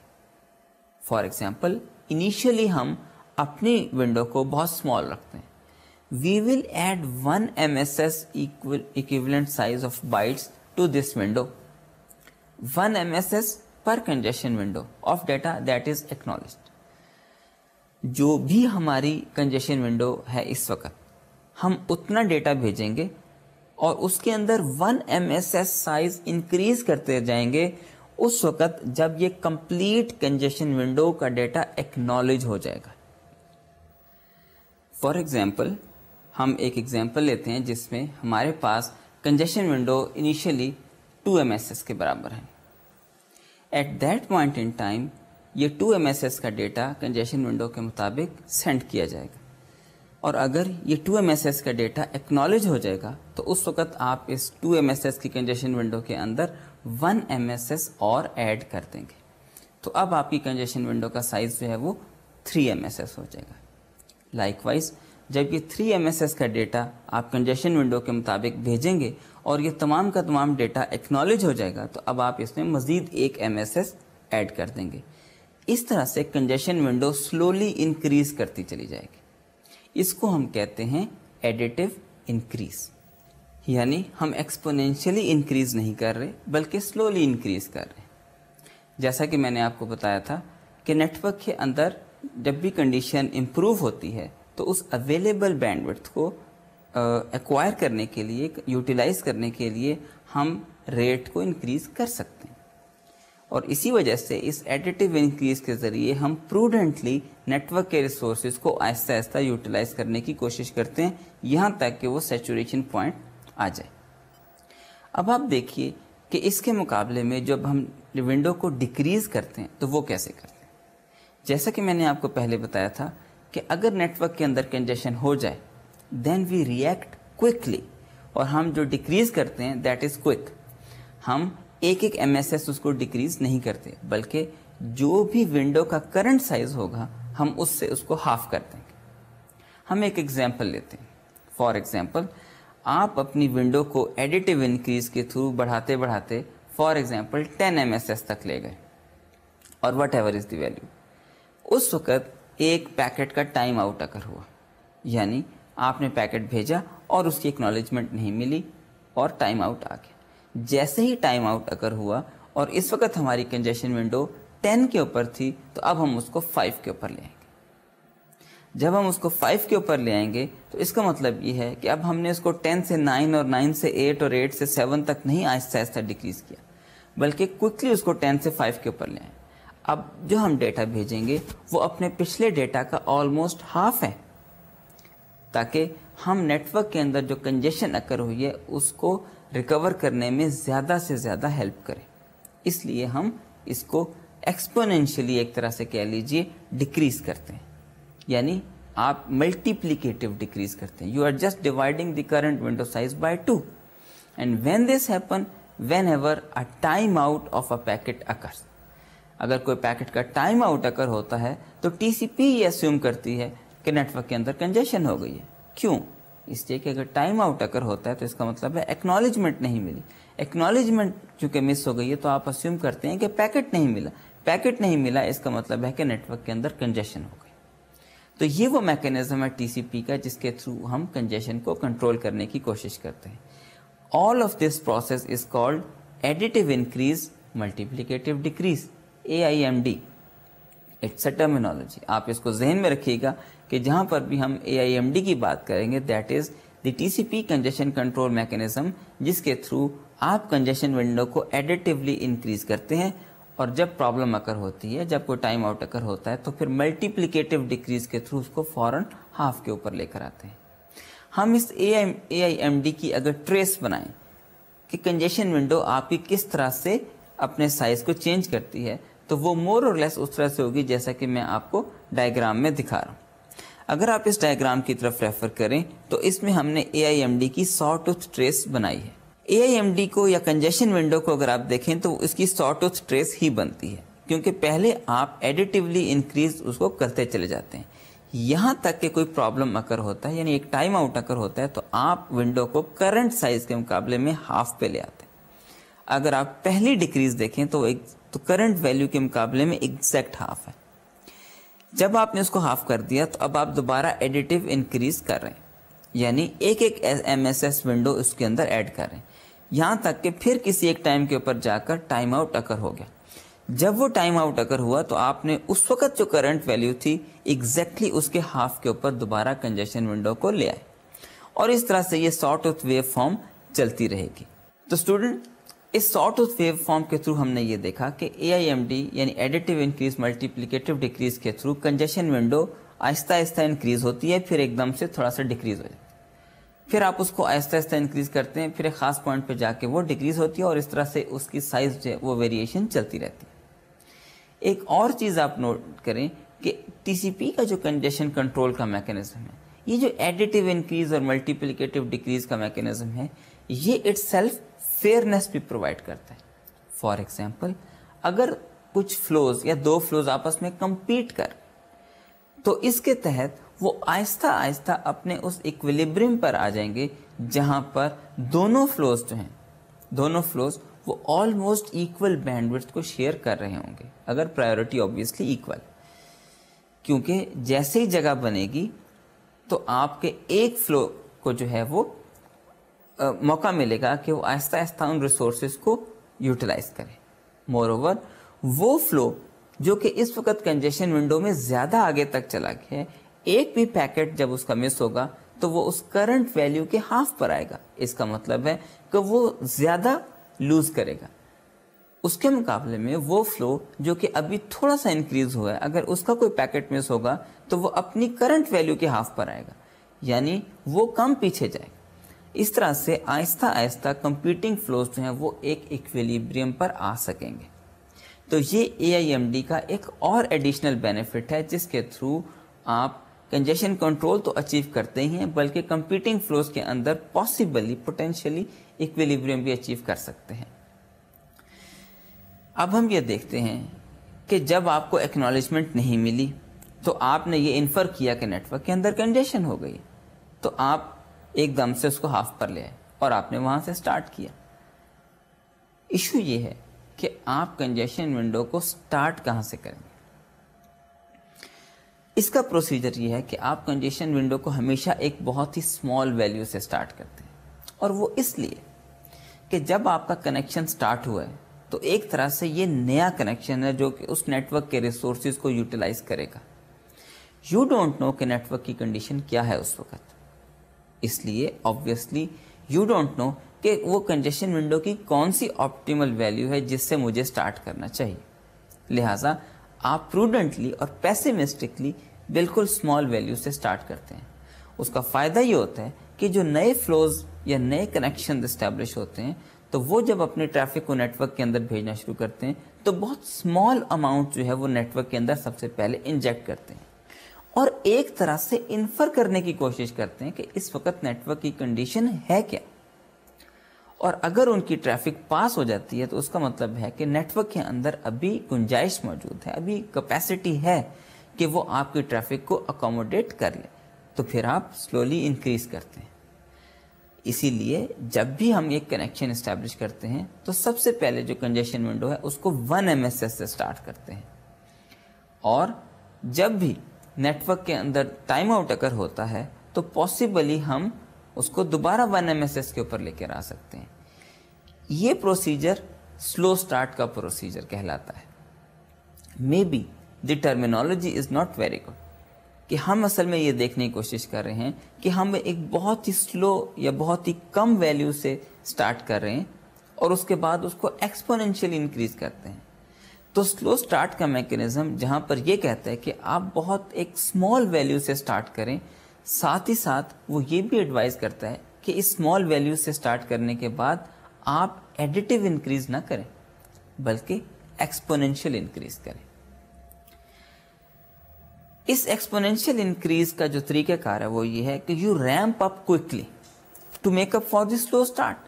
فار ایگزامپل انیشیلی ہم اپنی ونڈو کو بہت اسمال رکھتے ہیں. وی will add 1 MSS equivalent size of bytes to this window. 1 MSS per congestion window of data that is acknowledged. جو بھی ہماری کنجیشن ونڈو ہے اس وقت ہم اتنا ڈیٹا بھیجیں گے، اور اس کے اندر 1 MSS سائز انکریز کرتے جائیں گے اس وقت جب یہ کمپلیٹ کنجیشن ونڈو کا ڈیٹا ایکنالج ہو جائے گا. فار ایگزامپل ہم ایک ایگزامپل لیتے ہیں جس میں ہمارے پاس کنجیشن ونڈو انیشیلی 2 MSS کے برابر ہے. At that point in time یہ 2 MSS کا ڈیٹا کنجیشن ونڈو کے مطابق سینڈ کیا جائے گا، اور اگر یہ 2 MSS کا ڈیٹا ایکنالج ہو جائے گا تو اس وقت آپ اس 2 MSS کی کنجیشن ونڈو کے اندر 1 MSS اور ایڈ کر دیں گے، تو اب آپ کی کنجیشن ونڈو کا سائز جو ہے وہ 3 MSS ہو جائے گا. لائک وائز جب یہ 3 MSS کا ڈیٹا آپ کنجیشن ونڈو کے مطابق بھیجیں گے اور یہ تمام کا تمام ڈیٹا ایکنالج ہو جائے گا تو اب آپ اس میں مزید 1 MSS ایڈ کر دیں گے. اس طرح سے کنجیشن ونڈو سلولی انکریز کرتی چلی جائے گی. اس کو ہم کہتے ہیں ایڈیٹو انکریز، یعنی ہم ایکسپونینشلی انکریز نہیں کر رہے بلکہ سلولی انکریز کر رہے ہیں. جیسا کہ میں نے آپ کو بتایا تھا کہ نیٹ ورک کے اندر جب بھی کنڈیشن امپروو ہوتی ہے تو اس اویلیبل بینڈ وڈتھ کو ایکوائر کرنے کے لیے، یوٹیلائز کرنے کے لیے ہم ریٹ کو انکریز کر سکتے ہیں، اور اسی وجہ سے اس ایڈیٹو انکریز کے ذریعے ہم پروڈنٹلی نیٹ ورک کے ریسورسز کو آہستہ آہستہ یوٹیلائز کرنے کی کوشش کرتے ہیں یہاں تک کہ وہ سیچوریشن پوائنٹ آ جائے. اب آپ دیکھیے کہ اس کے مقابلے میں جب ہم ونڈو کو ڈیکریز کرتے ہیں تو وہ کیسے کرتے ہیں. جیسا کہ میں نے آپ کو پہلے بتایا تھا کہ اگر نیٹ ورک کے اندر کنجیشن ہو جائے دین وی ریئیکٹ کوئکلی، اور ہم جو ڈیکریز کرتے ہیں دیٹ از کوئک. ہم ایک MSS اس کو ڈیکریز نہیں کرتے بلکہ جو بھی ونڈو کا کرنٹ سائز ہوگا ہم اس سے اس کو ہاف کر دیں گے. ہم ایک ایگزامپل لیتے ہیں. فار ایگزامپل آپ اپنی ونڈو کو ایڈیٹو انکریز کے تھرو بڑھاتے بڑھاتے فار ایگزامپل 10 MSS تک لے گئے، اور whatever is the value. اس وقت ایک پیکٹ کا ٹائم آؤٹ اکر ہوا، یعنی آپ نے پیکٹ بھیجا اور اس کی ایکنالجمنٹ نہیں ملی اور ٹائم آؤٹ آ گیا. جیسے ہی ٹائم آؤٹ اکر ہوا اور اس وقت ہماری کنجیشن ونڈو 10 کے اوپر تھی تو اب ہم اس کو 5 کے اوپر لے آئیں گے. جب ہم اس کو 5 کے اوپر لے آئیں گے تو اس کا مطلب یہ ہے کہ اب ہم نے اس کو 10 سے 9 اور 9 سے 8 اور 8 سے 7 تک نہیں آہستہ آہستہ ڈیکریز کیا بلکہ کوئکلی اس کو 10 سے 5 کے اوپر لے آئیں. اب جو ہم ڈیٹا بھیجیں گے وہ اپنے پچھلے ڈیٹا کا آلموسٹ ہاف ہے، تاکہ ہم نیٹ ورک کے اندر جو کنجیشن اکر ہوئی ہے اس کو ریکور کرنے میں زیادہ سے زیادہ ہیلپ کرے. اس لیے ہم اس کو ایکسپونینشلی ایک طرح سے کہہ لیجئے ڈیکریز کرتے ہیں, یعنی آپ ملٹیپلیکیٹو ڈیکریز کرتے ہیں. You are just dividing the current window size by 2 and when this happen whenever a time out of a packet occurs. اگر کوئی پیکٹ کا ٹائم آؤٹ اکر ہوتا ہے تو ٹی سی پی یہ اسیوم کرتی ہے کہ نیٹ ورک کے اندر کنجیشن ہو گئی ہے. کیوں؟ اس لیے کہ اگر ٹائم آؤٹ اکر ہوتا ہے تو اس کا مطلب ہے ایکنالجمنٹ نہیں ملی. ایکنالجمنٹ چونکہ مس ہو گئی ہے تو آپ اسیوم کرتے ہیں کہ پیکٹ نہیں ملا. پیکٹ نہیں ملا اس کا مطلب ہے کہ نیٹ ورک کے اندر کنجیشن ہو گئی. تو یہ وہ میکینزم ہے ٹی سی پی کا جس کے تھرو ہم کنجیشن کو کنٹرول کرنے کی کوشش کرتے ہیں. All of this process is called additive increase multiplicative decrease, AIMD. It's a terminology. آپ اس کو ذہن میں رکھیے گا کہ جہاں پر بھی ہم AIMD کی بات کریں گے that is the T C P congestion control mechanism, جس کے تھرو آپ کنجیشن ونڈو کو ایڈیٹیولی انکریز کرتے ہیں, اور جب پرابلم اکر ہوتی ہے, جب کوئی ٹائم آؤٹ اکر ہوتا ہے تو پھر ملٹیپلیکیٹو ڈیکریز کے تھرو اس کو فوراً ہاف کے اوپر لے کر آتے ہیں. ہم اس AIMD کی اگر ٹریس بنائیں کہ کنجیشن ونڈو آپ کی کس طرح سے اپنے سائز کو چینج کرتی ہے, تو وہ مور اور لیس اس طرح سے ہوگی جیسا کہ میں آپ کو ڈائیگرام میں دکھا رہا ہوں. اگر آپ اس ڈائیگرام کی طرف ریفر کریں تو اس میں ہم نے AIMD کی سا ٹوتھ ٹریس بنائی ہے. AIMD کو یا کنجیشن ونڈو کو اگر آپ دیکھیں تو اس کی سا ٹوتھ ٹریس ہی بنتی ہے, کیونکہ پہلے آپ ایڈیٹیولی انکریز اس کو کرتے چلے جاتے ہیں یہاں تک کہ کوئی پرابلم اکر ہوتا ہے, یعنی ایک ٹائم آؤٹ اکر ہوتا ہے تو آپ ونڈو کو کرنٹ سائز کے مقابلے میں ہاف پہ لے آتے ہیں. اگر آپ پہلی ڈیکریز دیکھیں تو کرنٹ ویلیو کے مقابلے میں ایگزیکٹ ہاف ہے. جب آپ نے اس کو ہاف کر دیا تو اب آپ دوبارہ ایڈیٹیو انکریز کر رہے ہیں, یعنی ایک MSS ونڈو اس کے اندر ایڈ کر رہے ہیں, یہاں تک کہ پھر کسی ایک ٹائم کے اوپر جا کر ٹائم آؤٹ اکر ہو گیا. جب وہ ٹائم آؤٹ اکر ہوا تو آپ نے اس وقت جو کرنٹ ویلیو تھی ایگزیکٹلی اس کے ہاف کے اوپر دوبارہ کنجیشن ونڈو کو لے آئے, اور اس طرح سے یہ سا ٹوتھ ویو فارم چلتی رہے گی. تو اسٹوڈنٹ, اس سا ٹوتھ ویو فارم کے تھرو ہم نے یہ دیکھا کہ AIMD یعنی ایڈیٹیو انکریز ملٹیپلیکیٹو ڈیکریز کے تھرو کنجیشن ونڈو آہستہ آہستہ انکریز ہوتی ہے, پھر ایک دم سے تھوڑا سا ڈیکریز ہو جاتی ہے, پھر آپ اس کو آہستہ آہستہ انکریز کرتے ہیں, پھر ایک خاص پوائنٹ پہ جا کے وہ ڈیکریز ہوتی ہے, اور اس طرح سے اس کی سائز جو ہے وہ ویریشن چلتی رہتی ہے. ایک اور چیز آپ نوٹ کریں کہ ٹی سی پی کا جو کنجیشن کنٹرول کا میکینزم ہے, یہ جو ایڈیٹیو انکریز اور ملٹیپلیکیٹو ڈیکریز کا میکینزم ہے, یہ اٹ سیلف فیئرنیس بھی پرووائڈ کرتا ہے. فار ایگزامپل, اگر کچھ فلوز یا دو فلوز آپس میں کمپیٹ کر تو اس کے تحت وہ آہستہ آہستہ اپنے اس ایکویلیبریم پر آ جائیں گے جہاں پر دونوں فلوز جو ہیں, دونوں فلوز وہ آلموسٹ ایکول بینڈ وڈتھ کو شیئر کر رہے ہوں گے, اگر پرائیورٹی آبویسلی ایکول, کیونکہ جیسے ہی جگہ بنے گی تو آپ کے ایک فلو کو جو ہے وہ موقع ملے گا کہ وہ آہستہ آہستہ ان ریسورسز کو یوٹیلائز کرے. مور اوور وہ فلو جو کہ اس وقت کنجیشن ونڈو میں زیادہ آگے تک چلا گیا ہے, ایک بھی پیکٹ جب اس کا مس ہوگا تو وہ اس کرنٹ ویلیو کے ہاف پر آئے گا. اس کا مطلب ہے کہ وہ زیادہ لوز کرے گا. اس کے مقابلے میں وہ فلو جو کہ ابھی تھوڑا سا انکریز ہوا ہے, اگر اس کا کوئی پیکٹ مس ہوگا تو وہ اپنی کرنٹ ویلیو کے ہاف پر آئے گا, یعنی وہ کم پیچھے جائے گا. اس طرح سے آہستہ آہستہ کمپیٹنگ فلوز جو ہیں وہ ایک ایکویلیبریم پر آ سکیں گے. تو یہ AIMD کا ایک اور ایڈیشنل بینیفٹ ہے جس کے تھرو آپ کنجیشن کنٹرول تو اچیو کرتے ہی ہیں, بلکہ کمپیٹنگ فلوز کے اندر پاسبلی پوٹینشلی ایکویلیبریم بھی اچیو کر سکتے ہیں. اب ہم یہ دیکھتے ہیں کہ جب آپ کو ایکنالجمنٹ نہیں ملی تو آپ نے یہ انفر کیا کہ نیٹ ورک کے اندر کنجیشن ہو گئی, تو آپ ایک دم سے اس کو ہاف پر لے آئے اور آپ نے وہاں سے سٹارٹ کیا. ایشو یہ ہے کہ آپ کنجیشن ونڈو کو سٹارٹ کہاں سے کریں گے. اس کا پروسیجر یہ ہے کہ آپ کنجیشن ونڈو کو ہمیشہ ایک بہت ہی اسمال ویلیو سے سٹارٹ کرتے ہیں, اور وہ اس لیے کہ جب آپ کا کنیکشن سٹارٹ ہوا ہے تو ایک طرح سے یہ نیا کنیکشن ہے جو کہ اس نیٹ ورک کے ریسورسز کو یوٹیلائز کرے گا. یو ڈونٹ نو کہ نیٹ ورک کی کنڈیشن کیا ہے اس وقت, اس لیے آبویسلی یو ڈونٹ نو کہ وہ کنجیشن ونڈو کی کون سی آپٹیمل ویلیو ہے جس سے مجھے سٹارٹ کرنا چاہیے. لہٰذا آپ پروڈنٹلی اور پیسیمسٹکلی بالکل اسمال ویلیو سے سٹارٹ کرتے ہیں. اس کا فائدہ یہ ہوتا ہے کہ جو نئے فلوز یا نئے کنیکشن اسٹیبلش ہوتے ہیں تو وہ جب اپنے ٹریفک کو نیٹ ورک کے اندر بھیجنا شروع کرتے ہیں تو بہت اسمال اماؤنٹ جو ہے وہ نیٹ ورک کے اندر سب سے پہلے انجیکٹ کرتے ہیں اور ایک طرح سے انفر کرنے کی کوشش کرتے ہیں کہ اس وقت نیٹ ورک کی کنڈیشن ہے کیا، اور اگر ان کی ٹریفک پاس ہو جاتی ہے تو اس کا مطلب ہے کہ نیٹ ورک کے اندر ابھی گنجائش موجود ہے، ابھی کیپیسٹی ہے کہ وہ آپ کی ٹریفک کو اکوموڈیٹ کر لے، تو پھر آپ سلولی انکریز کرتے ہیں۔ اسی لیے جب بھی ہم ایک کنیکشن اسٹیبلش کرتے ہیں تو سب سے پہلے جو کنجیشن ونڈو ہے اس کو 1 MSS سے سٹارٹ کرتے ہیں، اور جب بھی نیٹ ورک کے اندر ٹائم آؤٹ اگر ہوتا ہے تو پاسبلی ہم اس کو دوبارہ 1 MSS کے اوپر لے کر آ سکتے ہیں۔ یہ پروسیجر سلو سٹارٹ کا پروسیجر کہلاتا ہے۔ Maybe the terminology is not very good, کہ ہم اصل میں یہ دیکھنے کی کوشش کر رہے ہیں کہ ہم ایک بہت ہی سلو یا بہت ہی کم ویلیو سے سٹارٹ کر رہے ہیں اور اس کے بعد اس کو ایکسپوننشیل انکریز کرتے ہیں۔ تو سلو سٹارٹ کا میکینزم جہاں پر یہ کہتا ہے کہ آپ بہت ایک اسمال ویلیو سے سٹارٹ کریں، ساتھ ہی ساتھ وہ یہ بھی ایڈوائز کرتا ہے کہ اس اسمال ویلیو سے سٹارٹ کرنے کے بعد آپ ایڈیٹیو انکریز نہ کریں بلکہ ایکسپوننشیل انکریز کریں۔ اس ایکسپوننشیل انکریز کا جو طریقہ کار ہے وہ یہ ہے کہ you ramp up quickly to make up for the slow start,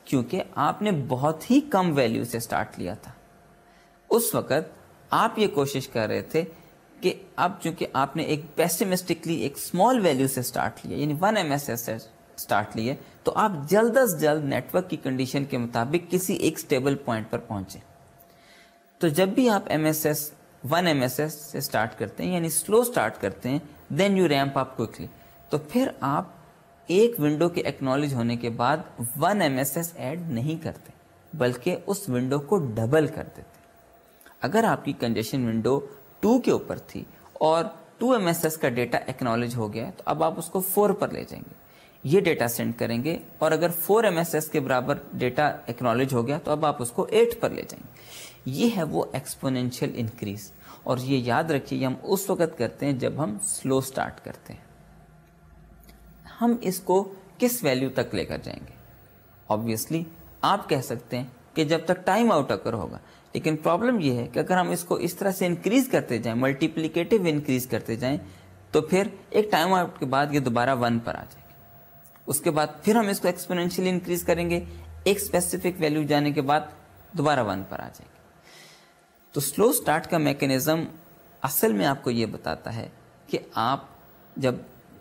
کیونکہ آپ نے بہت ہی کم ویلیو سے سٹارٹ لیا تھا۔ اس وقت آپ یہ کوشش کر رہے تھے کہ اب چونکہ آپ نے ایک پیسیمسٹکلی ایک اسمال ویلیو سے سٹارٹ لیا، یعنی 1 MSS سے سٹارٹ لیے، تو آپ جلد از جلد نیٹ ورک کی کنڈیشن کے مطابق کسی ایک سٹیبل پوائنٹ پر پہنچے۔ تو جب بھی آپ 1 MSS سے سٹارٹ کرتے ہیں یعنی سلو سٹارٹ کرتے ہیں، then you ramp up quickly, تو پھر آپ ایک ونڈو کے ایکنالج ہونے کے بعد 1 MSS ایڈ نہیں کرتے بلکہ اس ونڈو کو ڈبل کر دیتے۔ اگر آپ کی کنجیشن ونڈو 2 کے اوپر تھی اور 2 MSS کا ڈیٹا ایکنالج ہو گیا تو اب آپ اس کو 4 پر لے جائیں گے، یہ ڈیٹا سینڈ کریں گے، اور اگر 4 MSS کے برابر ڈیٹا ایکنالج ہو گیا تو اب آپ اس کو 8 پر لے جائیں گے۔ یہ ہے وہ ایکسپوننشیل انکریز، اور یہ یاد رکھیے یہ ہم اس وقت کرتے ہیں جب ہم سلو سٹارٹ کرتے ہیں۔ ہم اس کو کس ویلیو تک لے کر جائیں گے؟ آبویسلی آپ کہہ سکتے ہیں کہ جب تک ٹائم آؤٹ اکر ہوگا، لیکن پرابلم یہ ہے کہ اگر ہم اس کو اس طرح سے انکریز کرتے جائیں، ملٹیپلیکیٹو انکریز کرتے جائیں، تو پھر ایک ٹائم آؤٹ کے بعد یہ دوبارہ 1 پر آ جائے گی، اس کے بعد پھر ہم اس کو ایکسپوننشیل انکریز کریں گے، ایک اسپیسیفک ویلیو جانے کے بعد دوبارہ 1 پر آ جائے گی۔ تو سلو سٹارٹ کا میکینزم اصل میں آپ کو یہ بتاتا ہے کہ آپ جب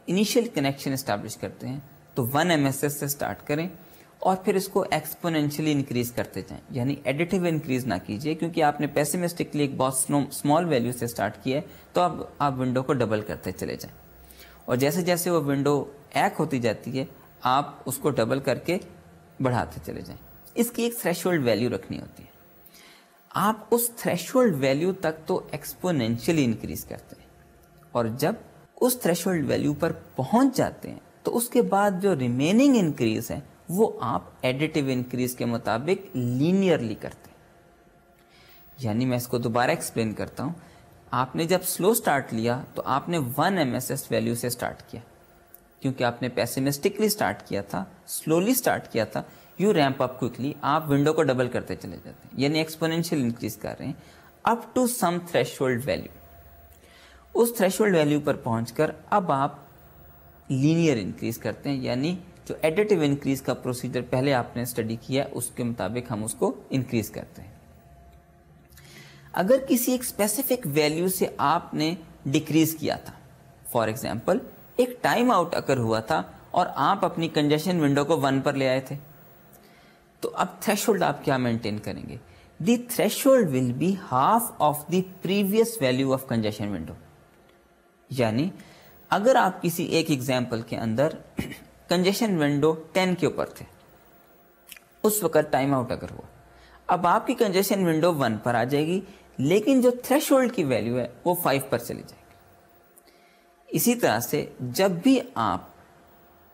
انیشیل کنیکشن اسٹیبلش کرتے ہیں تو 1 MSS سے سٹارٹ کریں اور پھر اس کو ایکسپوننشیلی انکریز کرتے جائیں، یعنی ایڈیٹیو انکریز نہ کیجیے، کیونکہ آپ نے پیسیمسٹکلی ایک بہت اسمال ویلیو سے سٹارٹ کیا ہے، تو اب آپ ونڈو کو ڈبل کرتے چلے جائیں، اور جیسے جیسے وہ ونڈو ایک ہوتی جاتی ہے آپ اس کو ڈبل کر کے بڑھاتے چلے جائیں۔ اس کی ایک تھریشولڈ ویلیو رکھنی ہوتی ہے، آپ اس تھریشولڈ ویلیو تک تو ایکسپوننشیلی انکریز کرتے ہیں، اور جب اس تھریشولڈ ویلیو پر پہنچ جاتے ہیں تو اس کے بعد جو ریمیننگ انکریز ہے وہ آپ ایڈیٹیو انکریز کے مطابق لینئرلی کرتے ہیں۔ یعنی میں اس کو دوبارہ ایکسپلین کرتا ہوں، آپ نے جب سلو سٹارٹ لیا تو آپ نے 1 MSS ویلیو سے سٹارٹ کیا، کیونکہ آپ نے پیسیمسٹکلی سٹارٹ کیا تھا، سلولی سٹارٹ کیا تھا، یو ریمپ اپ کوئکلی، آپ ونڈو کو ڈبل کرتے چلے جاتے ہیں، یعنی ایکسپوننشیل انکریز کر رہے ہیں up to some threshold value. اس تھریشولڈ ویلیو پر پہنچ کر اب آپ لینئر انکریز کرتے ہیں، یعنی جو ایڈیٹیو انکریز کا پروسیجر پہلے آپ نے اسٹڈی کیا اس کے مطابق ہم اس کو انکریز کرتے ہیں۔ اگر کسی ایک اسپیسیفک ویلیو سے آپ نے ڈیکریز کیا تھا، فار ایگزامپل ایک ٹائم آؤٹ اکر ہوا تھا اور آپ اپنی کنجیشن ونڈو کو 1 پر لے آئے تھے، تو اب تھریشولڈ آپ کیا مینٹین کریں گے؟ The threshold will be half of the previous value of congestion window. یعنی اگر آپ کسی ایک ایگزامپل کے اندر کنجیشن ونڈو 10 کے اوپر تھے، اس وقت ٹائم آؤٹ اگر ہوا، اب آپ کی کنجیشن ونڈو 1 پر آ جائے گی، لیکن جو تھریشولڈ کی ویلیو ہے وہ 5 پر چلی جائے گی۔ اسی طرح سے جب بھی آپ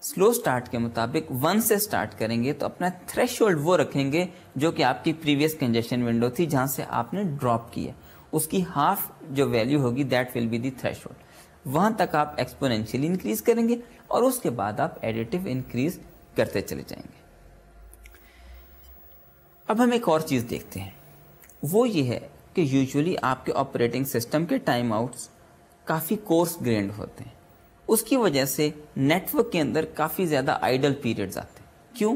سلو سٹارٹ کے مطابق 1 سے سٹارٹ کریں گے تو اپنا تھریشولڈ وہ رکھیں گے جو کہ آپ کی پریویس کنجیشن ونڈو تھی جہاں سے آپ نے ڈراپ کیا، اس کی ہاف جو ویلیو ہوگی that will be the threshold. وہاں تک آپ ایکسپونینشیلی انکریز کریں گے اور اس کے بعد آپ ایڈیٹو انکریز کرتے چلے جائیں گے. اب ہم ایک اور چیز دیکھتے ہیں, وہ یہ ہے کہ یوزولی آپ کے آپریٹنگ سسٹم کے ٹائم آؤٹس کافی کورس گرینڈ ہوتے ہیں. اس کی وجہ سے نیٹ ورک کے اندر کافی زیادہ آئیڈل پیریڈز آتے ہیں. کیوں؟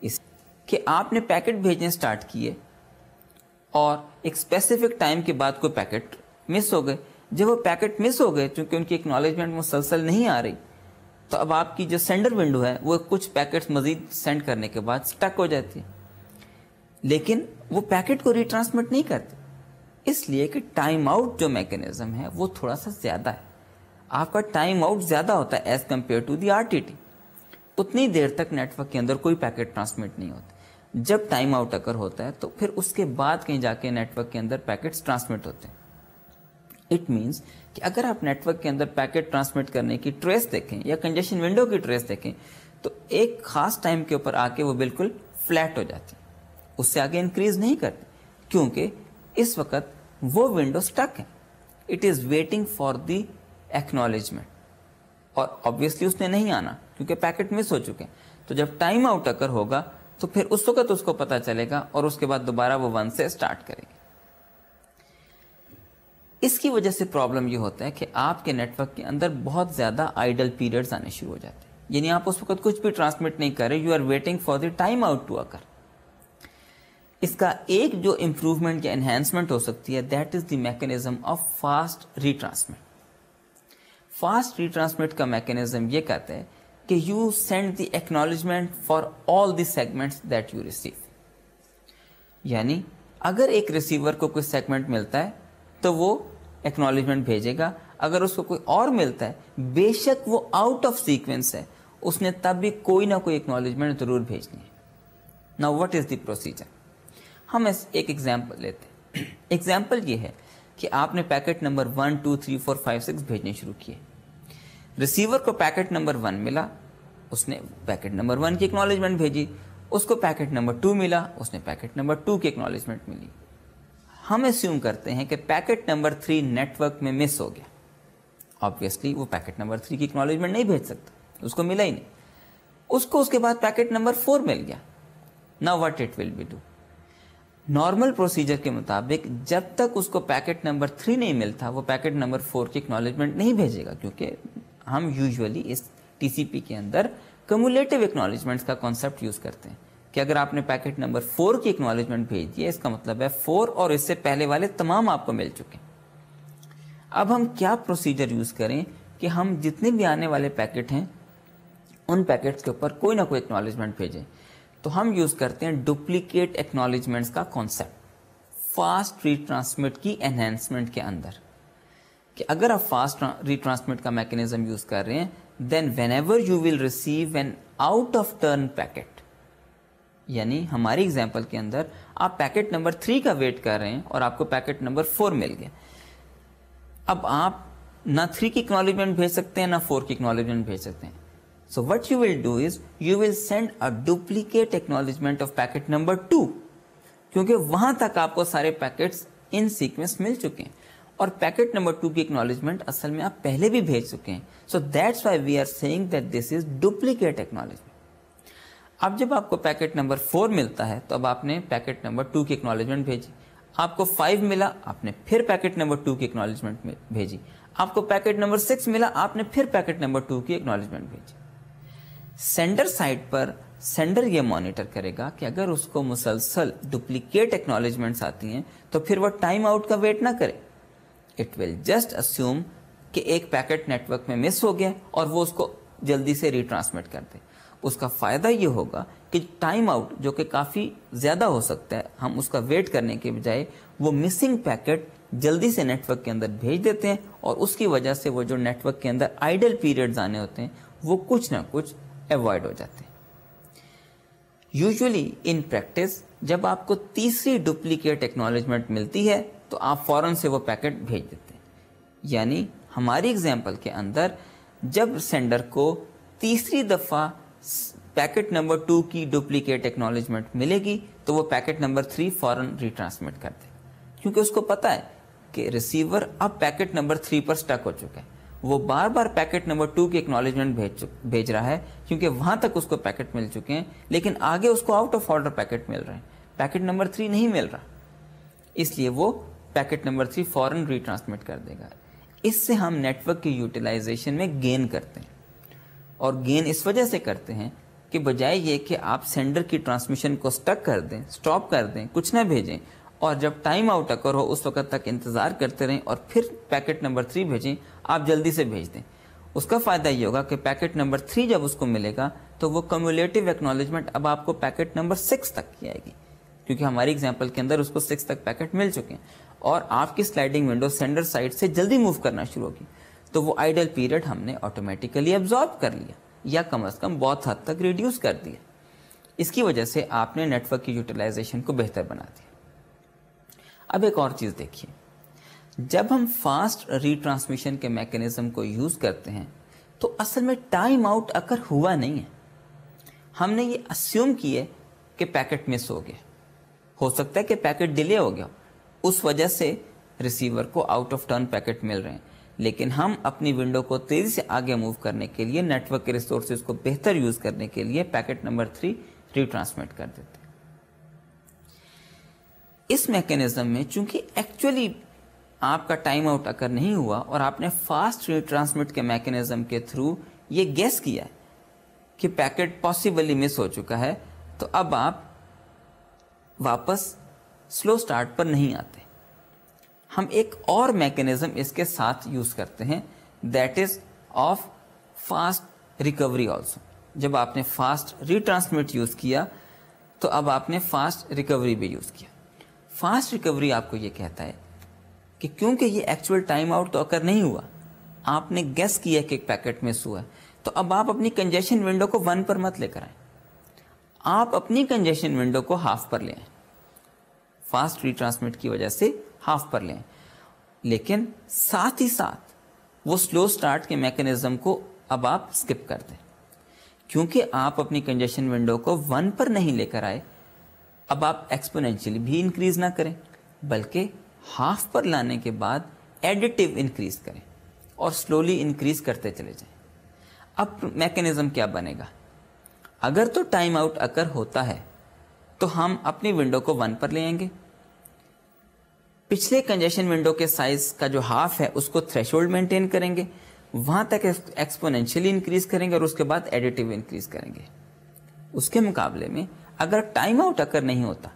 اس کہ آپ نے پیکٹ بھیجنے سٹارٹ کیے اور ایک اسپیسیفک ٹائم کے بعد کوئی پیکٹ مس ہو گئے. جب وہ پیکٹ مس ہو گئے, چونکہ ان کی اکنالجمنٹ مسلسل نہیں آ رہی, تو اب آپ کی جو سینڈر ونڈو ہے وہ کچھ پیکٹس مزید سینڈ کرنے کے بعد سٹک ہو جاتی ہے, لیکن وہ پیکٹ کو ریٹرانسمٹ نہیں کرتے, اس لیے کہ ٹائم آؤٹ جو میکینزم ہے وہ تھوڑا سا زیادہ ہے. آپ کا ٹائم آؤٹ زیادہ ہوتا ہے as compare to the RTT. اتنی دیر تک نیٹ ورک کے اندر کوئی پیکٹ ٹرانسمٹ نہیں ہوتا. جب ٹائم آؤٹ اگر ہوتا ہے تو پھر اس کے بعد کہیں جا کے نیٹ ورک کے اندر پیکٹس ٹرانسمٹ ہوتے ہیں. اٹ مینس کہ اگر آپ نیٹ ورک کے اندر پیکٹ ٹرانسمٹ کرنے کی ٹریس دیکھیں یا کنجیشن ونڈو کی ٹریس دیکھیں تو ایک خاص ٹائم کے اوپر آ کے وہ بالکل فلیٹ ہو جاتی ہے, اس سے آگے انکریز نہیں کرتی, کیونکہ اس وقت وہ ونڈو سٹک ہے. It is waiting for the acknowledgement, اور آبویسلی اس نے نہیں آنا کیونکہ پیکٹ مس ہو چکے ہیں. تو جب ٹائم آؤٹ اگر ہوگا تو پھر اس وقت اس کو پتا چلے گا اور اس کے بعد دوبارہ وہ 1 سے سٹارٹ کرے گی. اس کی وجہ سے پرابلم یہ ہوتا ہے کہ آپ کے نیٹ ورک کے اندر بہت زیادہ آئیڈل پیریڈز آنے شروع ہو جاتے ہیں. یعنی آپ اس وقت کچھ بھی ٹرانسمٹ نہیں کر رہے, you are waiting for the timeout to occur. اس کا ایک جو امپروومنٹ یا انہینسمنٹ ہو سکتی ہے, that is the mechanism of fast retransmit. Fast retransmit کا میکینزم یہ کہتا ہے کہ you send the acknowledgement for all the segments that you receive. یعنی اگر ایک ریسیور کو کوئی سیگمنٹ ملتا ہے تو وہ ایکنالجمنٹ بھیجے گا, اگر اس کو کوئی اور ملتا ہے بے شک وہ آؤٹ آف سیکوینس ہے, اس نے تب بھی کوئی نہ کوئی ایکنالجمنٹ ضرور بھیجنی ہے. Now what is the procedure? ہم ایک ایگزامپل لیتے ہیں. ایگزامپل یہ ہے کہ آپ نے پیکٹ نمبر 1 2 3 4 5 6 بھیجنے شروع کیے. ریسیور کو پیکٹ نمبر 1 ملا, اس نے پیکٹ نمبر 1 کی ایکنالجمنٹ بھیجی. اس کو پیکٹ نمبر 2 ملا, اس نے پیکٹ نمبر 2 کی ایکنالجمنٹ ملی. ہم اسیوم کرتے ہیں کہ پیکٹ نمبر 3 نیٹ ورک میں مس ہو گیا. آبویسلی وہ پیکٹ نمبر 3 کی ایکنالجمنٹ نہیں بھیج سکتا, اس کو ملا ہی نہیں. اس کو اس کے بعد پیکٹ نمبر 4 مل گیا. Now what it will be do? Normal procedure کے مطابق جب تک اس کو پیکٹ نمبر 3 نہیں ملتا وہ پیکٹ نمبر 4 کی ایکنالجمنٹ نہیں بھیجے گا, کیونکہ ہم یوزولی اس TCP کے اندر کمیولیٹو ایکنالجمنٹس کا کانسیپٹ یوز کرتے ہیں کہ اگر آپ نے پیکٹ نمبر 4 کی ایکنالجمنٹ بھیج دی ہے, اس کا مطلب ہے 4 اور اس سے پہلے والے تمام آپ کو مل چکے. اب ہم کیا پروسیجر یوز کریں کہ ہم جتنے بھی آنے والے پیکٹ ہیں ان پیکٹس کے اوپر کوئی نہ کوئی ایکنالجمنٹ بھیجیں. تو ہم یوز کرتے ہیں ڈپلیکیٹ ایکنالجمنٹس کا کانسیپٹ فاسٹ ری ٹرانسمٹ کی انہینسمنٹ کے اندر, کہ اگر آپ فاسٹ ری ٹرانسمٹ کا میکینزم یوز کر رہے ہیں then whenever you will receive an out of turn packet, یعنی ہماری ایگزامپل کے اندر آپ پیکٹ نمبر 3 کا ویٹ کر رہے ہیں اور آپ کو پیکٹ نمبر 4 مل گیا. اب آپ نہ 3 کی ایکنالجمنٹ بھیج سکتے ہیں نہ 4 کی ایکنالجمنٹ بھیج سکتے ہیں. So what you will do is you will send a duplicate acknowledgement of packet number 2, کیونکہ وہاں تک آپ کو سارے پیکٹس ان سیکوینس مل چکے ہیں اور پیکٹ نمبر 2 کی ایکنالجمنٹ اصل میں آپ پہلے بھی بھیج چکے ہیں. So that's why we are saying that this is duplicate acknowledgement. اب جب آپ کو پیکٹ نمبر 4 ملتا ہے تو اب آپ نے پیکٹ نمبر 2 کی ایکنالجمنٹ بھیجی. آپ کو 5 ملا, آپ نے پھر پیکٹ نمبر 2 کی ایکنالجمنٹ بھیجی. آپ کو پیکٹ نمبر 6 ملا, آپ نے پھر پیکٹ نمبر 2 کی ایکنالجمنٹ بھیجی. سینڈر سائٹ پر سینڈر یہ مانیٹر کرے گا کہ اگر اس کو مسلسل ڈپلیکیٹ ایکنالجمنٹس آتی ہیں تو پھر وہ ٹائم آؤٹ کا ویٹ نہ کرے. اٹ ول جسٹ اسیوم کہ ایک پیکٹ نیٹ ورک میں مس ہو گیا اور وہ اس کو جلدی سے ری ٹرانسمٹ کر دے. اس کا فائدہ یہ ہوگا کہ ٹائم آؤٹ جو کہ کافی زیادہ ہو سکتا ہے, ہم اس کا ویٹ کرنے کے بجائے وہ مسنگ پیکٹ جلدی سے نیٹ ورک کے اندر بھیج دیتے ہیں اور اس کی وجہ سے وہ جو نیٹ ورک کے اندر آئیڈل پیریڈز آنے ہوتے ہیں وہ کچھ نہ کچھ ایوائڈ ہو جاتے ہیں. یوزولی ان پریکٹس جب آپ کو تیسری ڈپلیکیٹ ایکنالجمنٹ ملتی ہے تو آپ فوراً سے وہ پیکٹ بھیج دیتے ہیں. یعنی ہماری ایگزامپل کے اندر جب سینڈر کو تیسری دفعہ پیکٹ نمبر 2 کی ڈپلیکیٹ ایکنالجمنٹ ملے گی تو وہ پیکٹ نمبر 3 فوراً ری ٹرانسمٹ کر دے, کیونکہ اس کو پتا ہے کہ ریسیور اب پیکٹ نمبر 3 پر سٹک ہو چکا ہے. وہ بار بار پیکٹ نمبر 2 کی ایکنالجمنٹ بھیج رہا ہے کیونکہ وہاں تک اس کو پیکٹ مل چکے ہیں، لیکن آگے اس کو آؤٹ آف آرڈر پیکٹ مل رہے ہیں، پیکٹ نمبر 3 نہیں مل رہا، اس لیے وہ پیکٹ نمبر 3 فوراً ری ٹرانسمٹ کر دے گا۔ اس سے ہم نیٹ ورک کی یوٹیلائزیشن میں گین کرتے ہیں، اور گین اس وجہ سے کرتے ہیں کہ بجائے یہ کہ آپ سینڈر کی ٹرانسمیشن کو سٹک کر دیں، سٹاپ کر دیں، کچھ نہ بھیجیں، اور جب ٹائم آؤٹ اکر ہو اس وقت تک انتظار کرتے رہیں اور پھر پیکٹ نمبر 3 بھیجیں، آپ جلدی سے بھیج دیں۔ اس کا فائدہ یہ ہوگا کہ پیکٹ نمبر 3 جب اس کو ملے گا تو وہ کمیولیٹو ایکنالجمنٹ اب آپ کو پیکٹ نمبر 6 تک کی آئے گی، کیونکہ ہماری ایگزامپل کے اندر اس کو 6 تک پیکٹ مل چکے ہیں، اور آپ کی سلائڈنگ ونڈو سینڈر سائڈ سے جلدی موو کرنا شروع ہوگی، تو وہ آئیڈل پیریڈ ہم نے آٹومیٹیکلی ایبزارب کر لیا، یا کم از کم بہت حد تک ریڈیوس کر دیا۔ اس کی وجہ سے آپ نے نیٹ ورک کی یوٹیلائزیشن کو بہتر بنا دیا۔ اب ایک اور چیز دیکھیے، جب ہم فاسٹ ری ٹرانسمیشن کے میکینزم کو یوز کرتے ہیں تو اصل میں ٹائم آؤٹ اکر ہوا نہیں ہے، ہم نے یہ اسیوم کیے کہ پیکٹ مس ہو گیا، ہو سکتا ہے کہ پیکٹ ڈیلے ہو گیا، اس وجہ سے ریسیور کو آؤٹ آف ٹرن پیکٹ مل رہے ہیں، لیکن ہم اپنی ونڈو کو تیزی سے آگے موو کرنے کے لیے، نیٹ ورک کے ریسورسز کو بہتر یوز کرنے کے لیے پیکٹ نمبر 3 ری ٹرانسمٹ کر دیتے ہیں۔ اس میکینزم میں چونکہ ایکچولی آپ کا ٹائم آؤٹ اکر نہیں ہوا اور آپ نے فاسٹ ری ٹرانسمٹ کے میکینزم کے تھرو یہ گیس کیا ہے کہ پیکٹ پاسبلی مس ہو چکا ہے، تو اب آپ واپس سلو سٹارٹ پر نہیں آتے۔ ہم ایک اور میکینزم اس کے ساتھ یوز کرتے ہیں، that is of fast recovery also. جب آپ نے فاسٹ ری ٹرانسمٹ یوز کیا تو اب آپ نے فاسٹ ریکوری بھی یوز کیا۔ فاسٹ ریکوری آپ کو یہ کہتا ہے کہ کیونکہ یہ ایکچوئل ٹائم آؤٹ تو اکر نہیں ہوا، آپ نے گیس کیا کہ ایک پیکٹ مس ہوا ہے، تو اب آپ اپنی کنجیشن ونڈو کو 1 پر مت لے کر آئیں، آپ اپنی کنجیشن ونڈو کو ہاف پر لے آئیں، فاسٹ ری ٹرانسمٹ کی وجہ سے ہاف پر لے آئیں، لیکن ساتھ ہی ساتھ وہ سلو سٹارٹ کے میکینزم کو اب آپ سکپ کر دیں، کیونکہ آپ اپنی کنجیشن ونڈو کو 1 پر نہیں لے کر آئے، اب آپ ایکسپونینشلی بھی انکریز نہ کریں بلکہ ہاف پر لانے کے بعد ایڈیٹیو انکریز کریں اور سلولی انکریز کرتے چلے جائیں۔ اب میکینزم کیا بنے گا؟ اگر تو ٹائم آؤٹ اکر ہوتا ہے تو ہم اپنی ونڈو کو 1 پر لے آئیں گے، پچھلے کنجیشن ونڈو کے سائز کا جو ہاف ہے اس کو تھریشولڈ مینٹین کریں گے، وہاں تک ایکسپونینشلی انکریز کریں گے اور اس کے بعد ایڈیٹیو انکریز کریں گے۔ اس کے مقابلے میں اگر ٹائم آؤٹ اکر نہیں ہوتا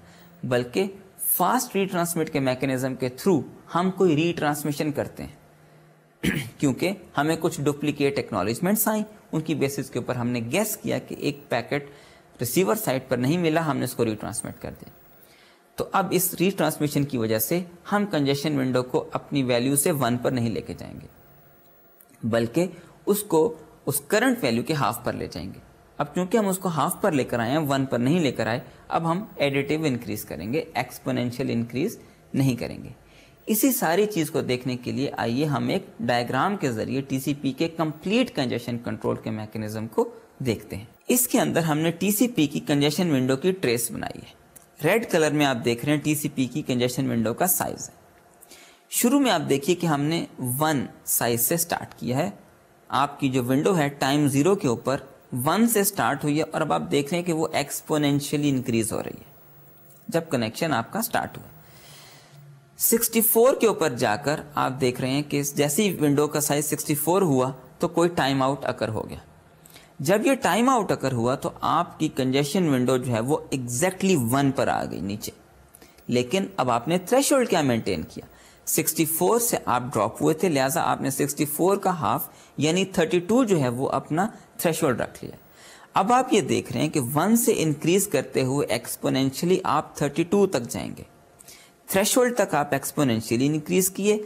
بلکہ فاسٹ ری ٹرانسمٹ کے میکینزم کے تھرو ہم کوئی ری ٹرانسمیشن کرتے ہیں کیونکہ ہمیں کچھ ڈپلیکیٹ ایکنالجمنٹس آئیں، ان کی بیسس کے اوپر ہم نے گیس کیا کہ ایک پیکٹ ریسیور سائٹ پر نہیں ملا، ہم نے اس کو ری ٹرانسمٹ کر دیا، تو اب اس ری ٹرانسمیشن کی وجہ سے ہم کنجیشن ونڈو کو اپنی ویلیو سے 1 پر نہیں لے کے جائیں گے بلکہ اس کو اس کرنٹ ویلیو کے ہاف پر لے جائیں گے۔ اب چونکہ ہم اس کو ہاف پر لے کر آئے ہیں، 1 پر نہیں لے کر آئے، اب ہم ایڈیٹیو انکریز کریں گے، ایکسپونینشیل انکریز نہیں کریں گے۔ اسی ساری چیز کو دیکھنے کے لیے آئیے ہم ایک ڈائیگرام کے ذریعے ٹی سی پی کے کمپلیٹ کنجیشن کنٹرول کے میکینزم کو دیکھتے ہیں۔ اس کے اندر ہم نے ٹی سی پی کی کنجیشن ونڈو کی ٹریس بنائی ہے۔ ریڈ کلر میں آپ دیکھ رہے ہیں ٹی سی پی کی کنجیشن ونڈو کا سائز ہے۔ شروع میں آپ دیکھیے کہ ہم نے 1 سائز سے سٹارٹ کیا ہے، آپ کی جو ونڈو ہے ٹائم 0 کے اوپر 1 سے سٹارٹ ہوئی ہے، اور اب آپ دیکھ رہے ہیں کہ وہ ایکسپونینشیلی انکریز ہو رہی ہے جب کنیکشن آپ کا سٹارٹ ہوا۔ 64 کے اوپر جا کر آپ دیکھ رہے ہیں کہ جیسی ونڈو کا سائز 64 ہوا تو کوئی ٹائم آؤٹ اکر ہو گیا۔ جب یہ ٹائم آؤٹ اکر ہوا تو آپ کی کنجیشن ونڈو جو ہے وہ ایگزیکٹلی 1 پر آ گئی نیچے، لیکن اب آپ نے تھریشولڈ کیا مینٹین کیا؟ 64 سے آپ ڈراپ ہوئے تھے، لہٰذا آپ نے 64 کا ہاف یعنی 32 جو ہے وہ اپنا تھریشولڈ رکھ لیا۔ اب آپ یہ دیکھ رہے ہیں کہ 1 سے انکریز کرتے ہوئے ایکسپونینشلی آپ 32 تک جائیں گے، تھریشولڈ تک آپ ایکسپونینشلی انکریز کیے،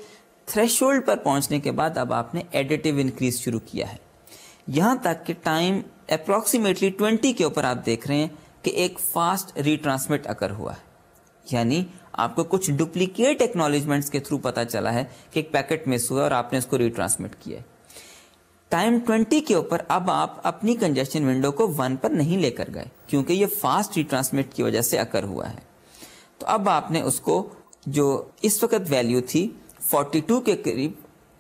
تھریشولڈ پر پہنچنے کے بعد اب آپ نے ایڈیٹیو انکریز شروع کیا ہے، یہاں تک کہ ٹائم اپروکسیمیٹلی 20 کے اوپر آپ دیکھ رہے ہیں کہ ایک فاسٹ ری ٹرانسمٹ اکر ہوا ہے، یعنی آپ کو کچھ ڈپلیکیٹ ایکنالجمنٹس کے تھرو پتا چلا ہے کہ ایک پیکٹ مس ہوا اور آپ نے اس کو ری ٹرانسمٹ کیا ہے۔ ٹائم 20 کے اوپر اب آپ اپنی کنجیشن ونڈو کو 1 پر نہیں لے کر گئے کیونکہ یہ فاسٹ ری ٹرانسمٹ کی وجہ سے اکر ہوا ہے، تو اب آپ نے اس کو جو اس وقت ویلیو تھی 42 کے قریب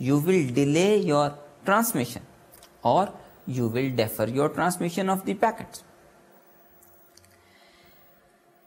you will delay your transmission or you will defer your transmission of the packets.